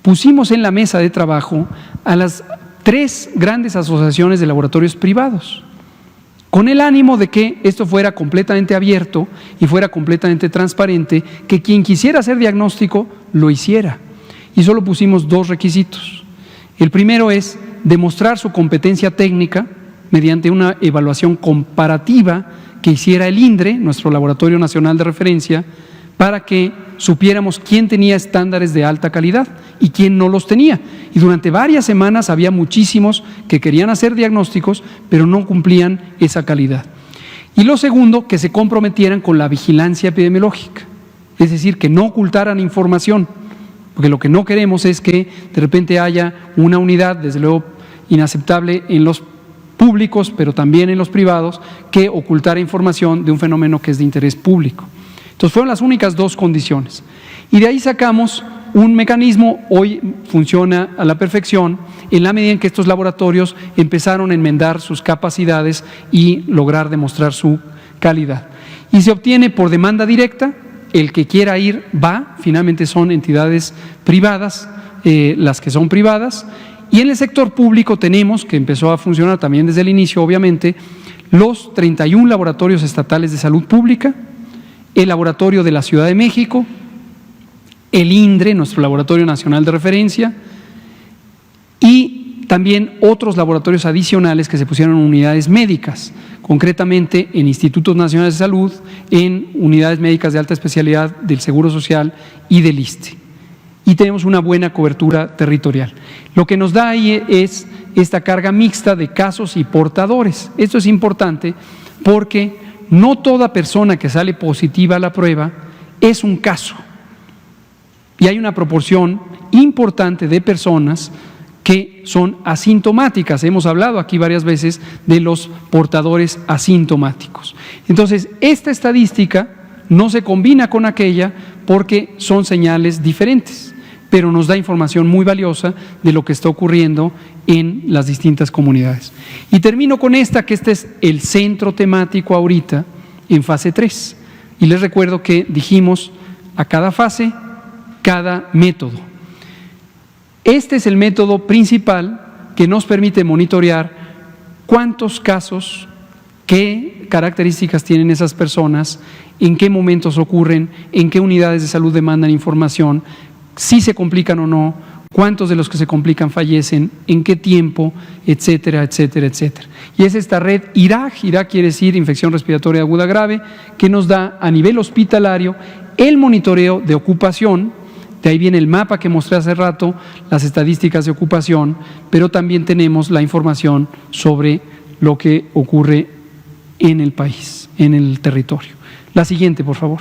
Speaker 1: pusimos en la mesa de trabajo a las 3 grandes asociaciones de laboratorios privados, con el ánimo de que esto fuera completamente abierto y fuera completamente transparente, que quien quisiera hacer diagnóstico lo hiciera. Y solo pusimos 2 requisitos. El primero es demostrar su competencia técnica mediante una evaluación comparativa que hiciera el INDRE, nuestro Laboratorio Nacional de Referencia, para que supiéramos quién tenía estándares de alta calidad y quién no los tenía. Y durante varias semanas había muchísimos que querían hacer diagnósticos, pero no cumplían esa calidad. Y lo segundo, que se comprometieran con la vigilancia epidemiológica, es decir, que no ocultaran información, porque lo que no queremos es que de repente haya una unidad, desde luego inaceptable en los públicos, pero también en los privados, que ocultara información de un fenómeno que es de interés público. Entonces fueron las únicas 2 condiciones. Y de ahí sacamos un mecanismo, hoy funciona a la perfección, en la medida en que estos laboratorios empezaron a enmendar sus capacidades y lograr demostrar su calidad. Y se obtiene por demanda directa, el que quiera ir va, finalmente son entidades privadas, las que son privadas, y en el sector público tenemos, que empezó a funcionar también desde el inicio, obviamente, los 31 laboratorios estatales de salud pública, el laboratorio de la Ciudad de México, el INDRE, nuestro Laboratorio Nacional de Referencia, y también otros laboratorios adicionales que se pusieron en unidades médicas, concretamente en Institutos Nacionales de Salud, en unidades médicas de alta especialidad del Seguro Social y del ISSSTE. Y tenemos una buena cobertura territorial. Lo que nos da ahí es esta carga mixta de casos y portadores. Esto es importante porque no toda persona que sale positiva a la prueba es un caso. Y hay una proporción importante de personas que son asintomáticas. Hemos hablado aquí varias veces de los portadores asintomáticos. Entonces, esta estadística no se combina con aquella porque son señales diferentes, pero nos da información muy valiosa de lo que está ocurriendo en las distintas comunidades. Y termino con esta, que este es el centro temático ahorita en fase 3. Y les recuerdo que dijimos a cada fase, cada método. Este es el método principal que nos permite monitorear cuántos casos, qué características tienen esas personas, en qué momentos ocurren, en qué unidades de salud demandan información, si se complican o no, cuántos de los que se complican fallecen, en qué tiempo, etcétera, etcétera, etcétera. Y es esta red IRAG, IRAG quiere decir infección respiratoria aguda grave, que nos da a nivel hospitalario el monitoreo de ocupación. De ahí viene el mapa que mostré hace rato, las estadísticas de ocupación, pero también tenemos la información sobre lo que ocurre en el país, en el territorio. La siguiente, por favor.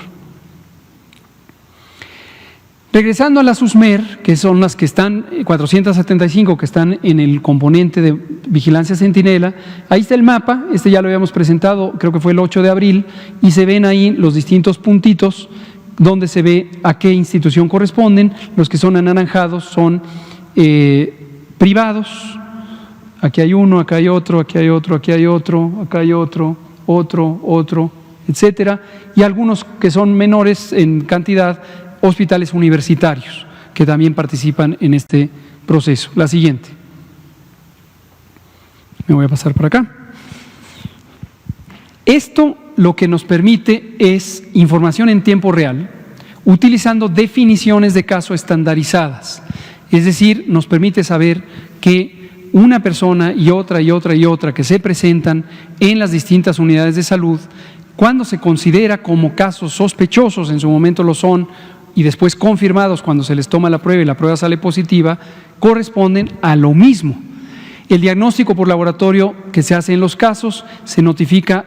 Speaker 1: Regresando a la SUSMER, que son las que están, 475 que están en el componente de vigilancia centinela, ahí está el mapa, este ya lo habíamos presentado, creo que fue el 8 de abril, y se ven ahí los distintos puntitos donde se ve a qué institución corresponden. Los que son anaranjados son privados. Aquí hay uno, acá hay otro, aquí hay otro, aquí hay otro, acá hay otro, otro, etcétera. Y algunos que son menores en cantidad, hospitales universitarios, que también participan en este proceso. La siguiente. Me voy a pasar por acá. Esto lo que nos permite es información en tiempo real, utilizando definiciones de caso estandarizadas. Es decir, nos permite saber que una persona y otra y otra y otra que se presentan en las distintas unidades de salud, cuando se considera como casos sospechosos, en su momento lo son, y después confirmados cuando se les toma la prueba y la prueba sale positiva, corresponden a lo mismo. El diagnóstico por laboratorio que se hace en los casos se notifica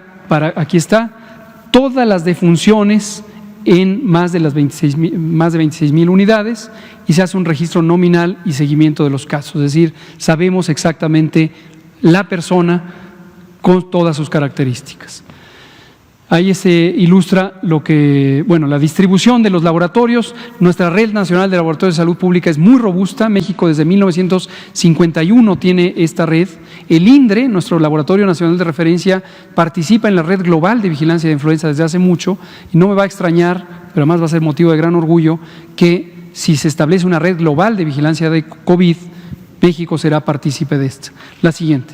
Speaker 1: aquí está, todas las defunciones en más de 26,000 unidades y se hace un registro nominal y seguimiento de los casos. Es decir, sabemos exactamente la persona con todas sus características. Ahí se ilustra la distribución de los laboratorios. Nuestra red nacional de laboratorios de salud pública es muy robusta. México desde 1951 tiene esta red. El INDRE, nuestro laboratorio nacional de referencia, participa en la red global de vigilancia de influenza desde hace mucho y no me va a extrañar, pero además va a ser motivo de gran orgullo, que si se establece una red global de vigilancia de COVID, México será partícipe de esta. La siguiente.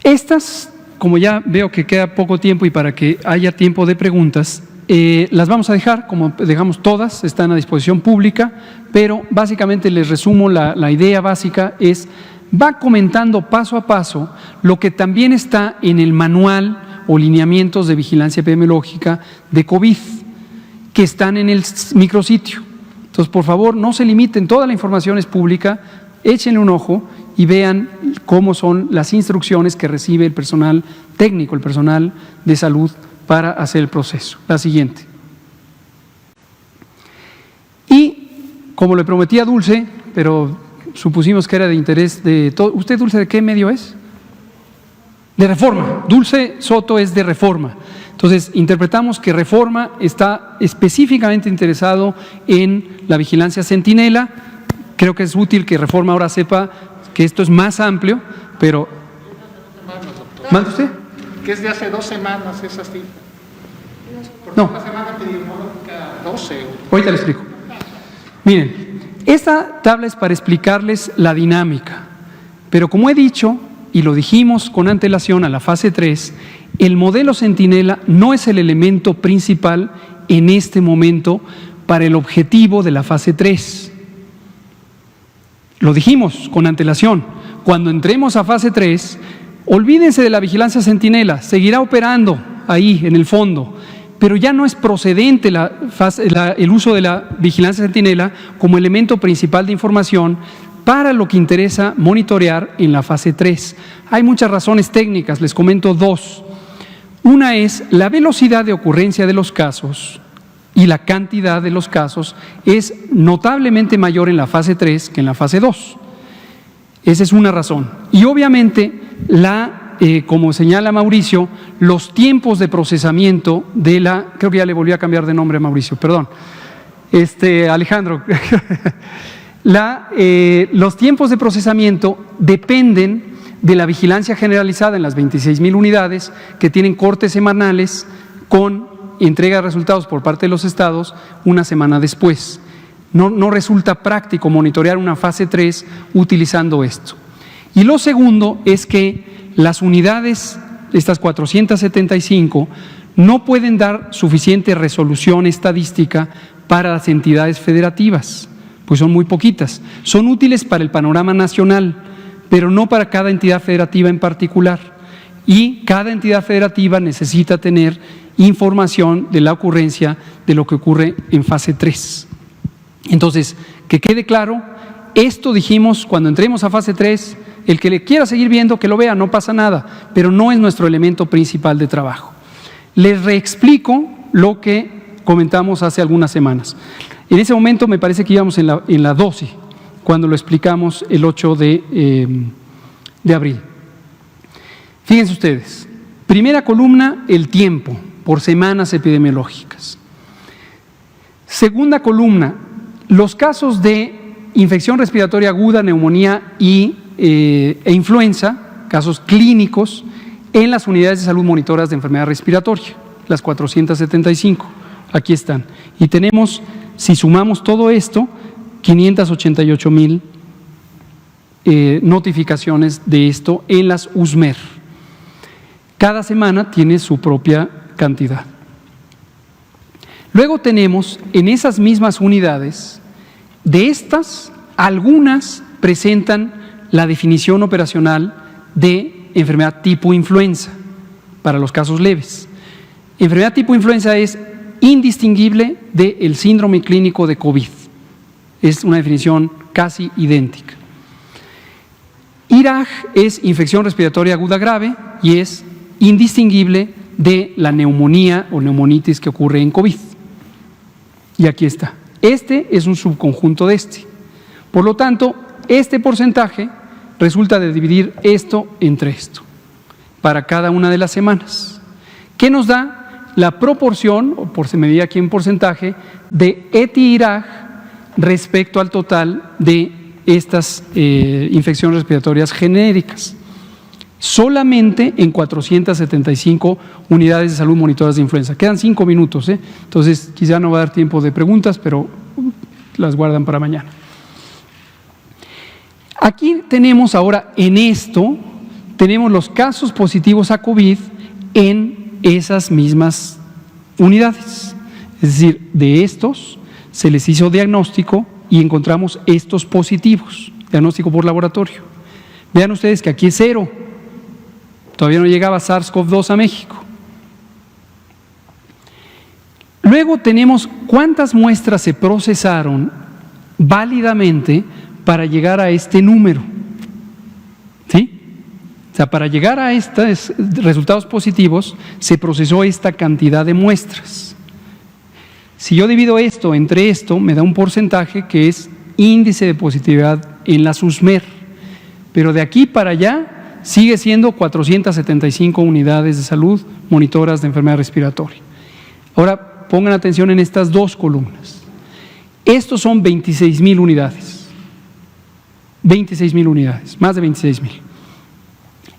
Speaker 1: Estas, como ya veo que queda poco tiempo y para que haya tiempo de preguntas, las vamos a dejar, como dejamos todas, están a disposición pública, pero básicamente les resumo la idea básica es, va comentando paso a paso lo que también está en el manual o lineamientos de vigilancia epidemiológica de COVID, que están en el micrositio. Entonces, por favor, no se limiten, toda la información es pública, échenle un ojo y vean cómo son las instrucciones que recibe el personal técnico, el personal de salud para hacer el proceso. La siguiente. Y como le prometí a Dulce, pero supusimos que era de interés de todo. ¿Usted, Dulce, de qué medio es? De Reforma. Dulce Soto es de Reforma. Entonces, interpretamos que Reforma está específicamente interesado en la vigilancia centinela. Creo que es útil que Reforma ahora sepa que esto es más amplio, pero… ¿Mande usted?
Speaker 2: Que es de hace 2 semanas esa cifra.
Speaker 1: No.
Speaker 2: La semana epidemiológica 12.
Speaker 1: Ahorita le explico. Miren, esta tabla es para explicarles la dinámica, pero como he dicho, y lo dijimos con antelación a la fase 3, el modelo centinela no es el elemento principal en este momento para el objetivo de la fase 3. Lo dijimos con antelación, cuando entremos a fase 3, olvídense de la vigilancia centinela, seguirá operando ahí en el fondo, pero ya no es procedente el uso de la vigilancia centinela como elemento principal de información para lo que interesa monitorear en la fase 3. Hay muchas razones técnicas, les comento 2. Una es la velocidad de ocurrencia de los casos y la cantidad de los casos es notablemente mayor en la fase 3 que en la fase 2. Esa es una razón. Y obviamente, como señala Mauricio, los tiempos de procesamiento creo que ya le volví a cambiar de nombre a Mauricio, perdón. Alejandro. Los tiempos de procesamiento dependen de la vigilancia generalizada en las 26,000 unidades que tienen cortes semanales con entrega de resultados por parte de los estados una semana después. No resulta práctico monitorear una fase 3 utilizando esto. Y lo segundo es que las unidades, estas 475, no pueden dar suficiente resolución estadística para las entidades federativas, pues son muy poquitas. Son útiles para el panorama nacional, pero no para cada entidad federativa en particular. Y cada entidad federativa necesita tener información de la ocurrencia de lo que ocurre en fase 3. Entonces, que quede claro, esto dijimos cuando entremos a fase 3, el que le quiera seguir viendo, que lo vea, no pasa nada, pero no es nuestro elemento principal de trabajo. Les reexplico lo que comentamos hace algunas semanas. En ese momento me parece que íbamos en la 12, cuando lo explicamos el 8 de abril. Fíjense ustedes, primera columna, el tiempo por semanas epidemiológicas. Segunda columna, los casos de infección respiratoria aguda, neumonía e influenza, casos clínicos en las unidades de salud monitoras de enfermedad respiratoria, las 475, aquí están. Y tenemos, si sumamos todo esto, 588,000 notificaciones de esto en las USMER. Cada semana tiene su propia cantidad. Luego tenemos en esas mismas unidades, de estas, algunas presentan la definición operacional de enfermedad tipo influenza para los casos leves. Enfermedad tipo influenza es indistinguible del síndrome clínico de COVID. Es una definición casi idéntica. IRAG es infección respiratoria aguda grave y es indistinguible de la neumonía o neumonitis que ocurre en COVID. Y aquí está. Este es un subconjunto de este. Por lo tanto, este porcentaje resulta de dividir esto entre esto para cada una de las semanas. ¿Qué nos da? La proporción, o por se medida aquí en porcentaje, de ETI-IRAG respecto al total de estas infecciones respiratorias genéricas. Solamente en 475 unidades de salud monitoras de influenza. Quedan 5 minutos, entonces quizá no va a dar tiempo de preguntas, pero las guardan para mañana. Aquí tenemos ahora en esto, tenemos los casos positivos a COVID en esas mismas unidades. Es decir, de estos se les hizo diagnóstico y encontramos estos positivos, diagnóstico por laboratorio. Vean ustedes que aquí es 0. Todavía no llegaba SARS-CoV-2 a México. Luego tenemos cuántas muestras se procesaron válidamente para llegar a este número. ¿Sí? O sea, para llegar a estos resultados positivos se procesó esta cantidad de muestras. Si yo divido esto entre esto, me da un porcentaje que es índice de positividad en la USMER. Pero de aquí para allá sigue siendo 475 unidades de salud monitoras de enfermedad respiratoria. Ahora pongan atención en estas dos columnas. Estos son 26,000 unidades. 26,000 unidades, más de 26,000.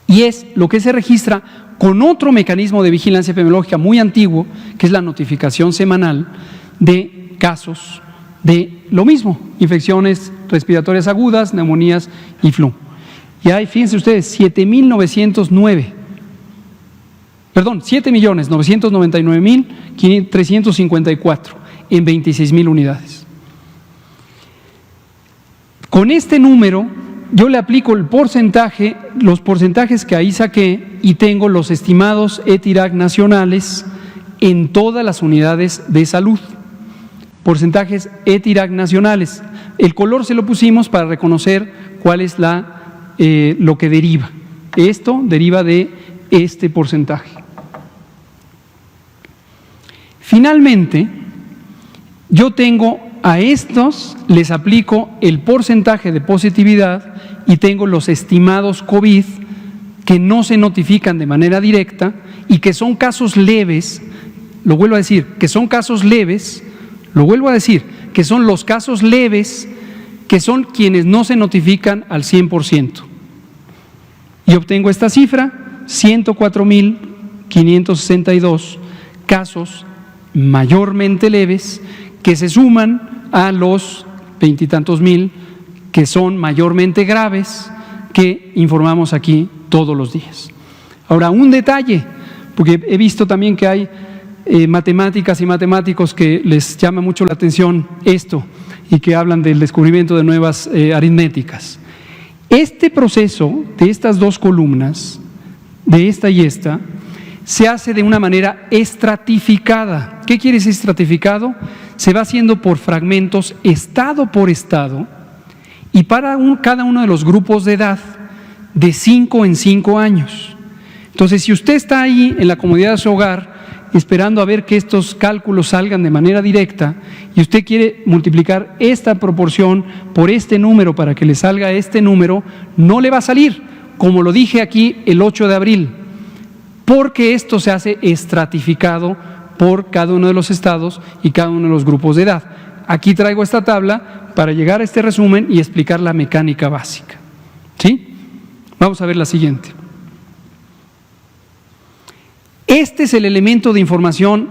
Speaker 1: Y es lo que se registra con otro mecanismo de vigilancia epidemiológica muy antiguo, que es la notificación semanal de casos de lo mismo, infecciones respiratorias agudas, neumonías y flu. Y hay, fíjense ustedes, 7.999.354 en 26,000 unidades. Con este número, yo le aplico el porcentaje, los porcentajes que ahí saqué y tengo los estimados ETI-IRAG nacionales en todas las unidades de salud. Porcentajes ETI-IRAG nacionales. El color se lo pusimos para reconocer cuál es lo que deriva. Esto deriva de este porcentaje. Finalmente, yo tengo a estos, les aplico el porcentaje de positividad y tengo los estimados COVID que no se notifican de manera directa y que son casos leves. Lo vuelvo a decir, que son casos leves. Lo vuelvo a decir, que son los casos leves, que son quienes no se notifican al 100%. Y obtengo esta cifra, 104,562 casos mayormente leves que se suman a los 20 y tantos mil que son mayormente graves que informamos aquí todos los días. Ahora, un detalle, porque he visto también que hay matemáticas y matemáticos que les llama mucho la atención esto y que hablan del descubrimiento de nuevas aritméticas. Este proceso de estas dos columnas, de esta y esta, se hace de una manera estratificada. ¿Qué quiere decir estratificado? Se va haciendo por fragmentos, estado por estado, y para cada uno de los grupos de edad, de 5 en 5 años. Entonces, si usted está ahí en la comodidad de su hogar, esperando a ver que estos cálculos salgan de manera directa, y usted quiere multiplicar esta proporción por este número para que le salga este número, no le va a salir, como lo dije aquí el 8 de abril, porque esto se hace estratificado por cada uno de los estados y cada uno de los grupos de edad. Aquí traigo esta tabla para llegar a este resumen y explicar la mecánica básica. ¿Sí? Vamos a ver la siguiente. Este es el elemento de información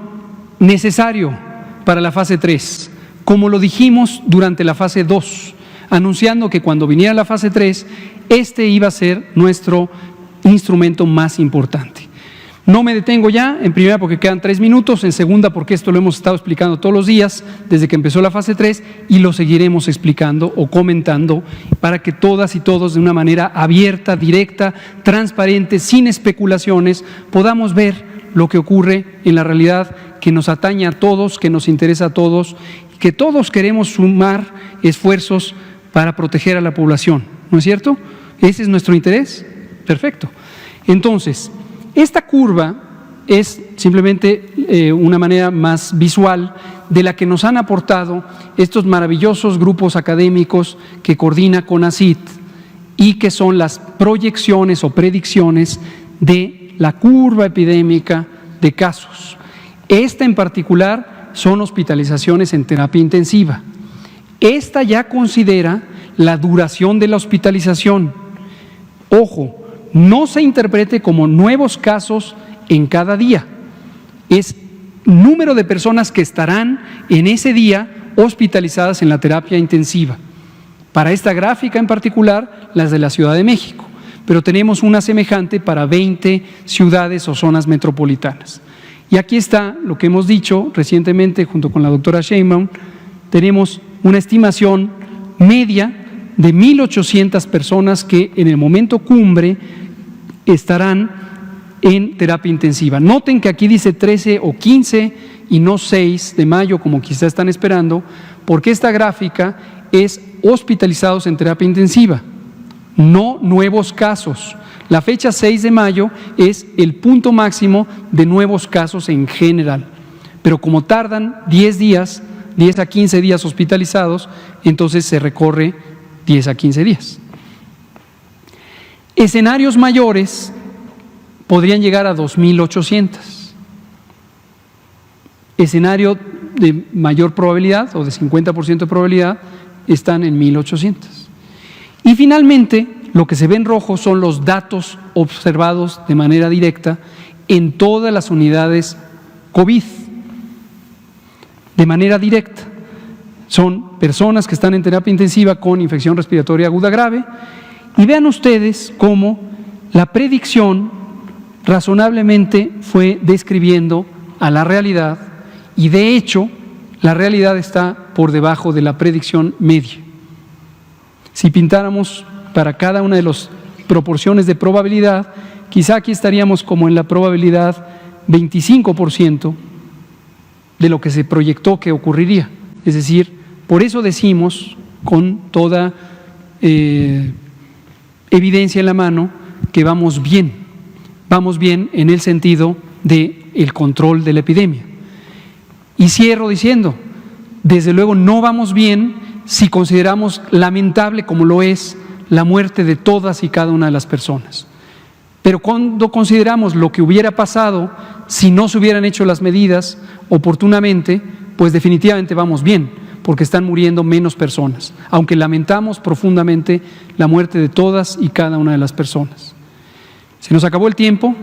Speaker 1: necesario para la fase 3, como lo dijimos durante la fase 2. anunciando que cuando viniera la fase 3, este iba a ser nuestro instrumento más importante. No me detengo ya, en primera porque quedan 3 minutos, en segunda porque esto lo hemos estado explicando todos los días desde que empezó la fase 3 y lo seguiremos explicando o comentando para que todas y todos de una manera abierta, directa, transparente, sin especulaciones, podamos ver lo que ocurre en la realidad que nos atañe a todos, que nos interesa a todos, que todos queremos sumar esfuerzos para proteger a la población, ¿no es cierto? ¿Ese es nuestro interés? Perfecto. Entonces, esta curva es simplemente una manera más visual de la que nos han aportado estos maravillosos grupos académicos que coordina CONACYT y que son las proyecciones o predicciones de la curva epidémica de casos. Esta en particular son hospitalizaciones en terapia intensiva. Esta ya considera la duración de la hospitalización. Ojo, no se interprete como nuevos casos en cada día. Es número de personas que estarán en ese día hospitalizadas en la terapia intensiva. Para esta gráfica en particular, las de la Ciudad de México, pero tenemos una semejante para 20 ciudades o zonas metropolitanas. Y aquí está lo que hemos dicho recientemente junto con la doctora Sheinbaum. Tenemos una estimación media de 1,800 personas que en el momento cumbre estarán en terapia intensiva. Noten que aquí dice 13 o 15 y no 6 de mayo como quizá están esperando, porque esta gráfica es hospitalizados en terapia intensiva, no nuevos casos. La fecha 6 de mayo es el punto máximo de nuevos casos en general, pero como tardan 10 días, 10 a 15 días hospitalizados, entonces se recorre 10 a 15 días. Escenarios mayores podrían llegar a 2,800. Escenario de mayor probabilidad o de 50% de probabilidad están en 1,800. Y finalmente, lo que se ve en rojo son los datos observados de manera directa en todas las unidades COVID. De manera directa. Son personas que están en terapia intensiva con infección respiratoria aguda grave. Y vean ustedes cómo la predicción razonablemente fue describiendo a la realidad y de hecho la realidad está por debajo de la predicción media. Si pintáramos para cada una de las proporciones de probabilidad, quizá aquí estaríamos como en la probabilidad 25% de lo que se proyectó que ocurriría. Es decir, por eso decimos con toda evidencia en la mano que vamos bien en el sentido del control de la epidemia. Y cierro diciendo, desde luego no vamos bien si consideramos lamentable como lo es la muerte de todas y cada una de las personas. Pero cuando consideramos lo que hubiera pasado si no se hubieran hecho las medidas oportunamente, pues definitivamente vamos bien, porque están muriendo menos personas, aunque lamentamos profundamente la muerte de todas y cada una de las personas. Se nos acabó el tiempo,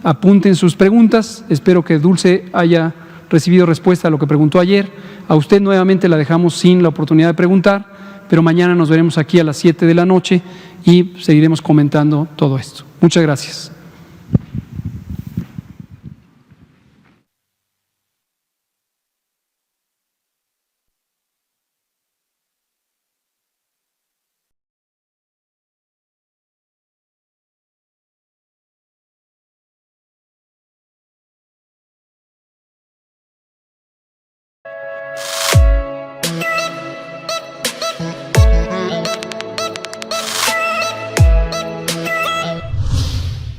Speaker 1: apunten sus preguntas, espero que Dulce haya recibido respuesta a lo que preguntó ayer. A usted nuevamente la dejamos sin la oportunidad de preguntar, pero mañana nos veremos aquí a las 7 de la noche y seguiremos comentando todo esto. Muchas gracias.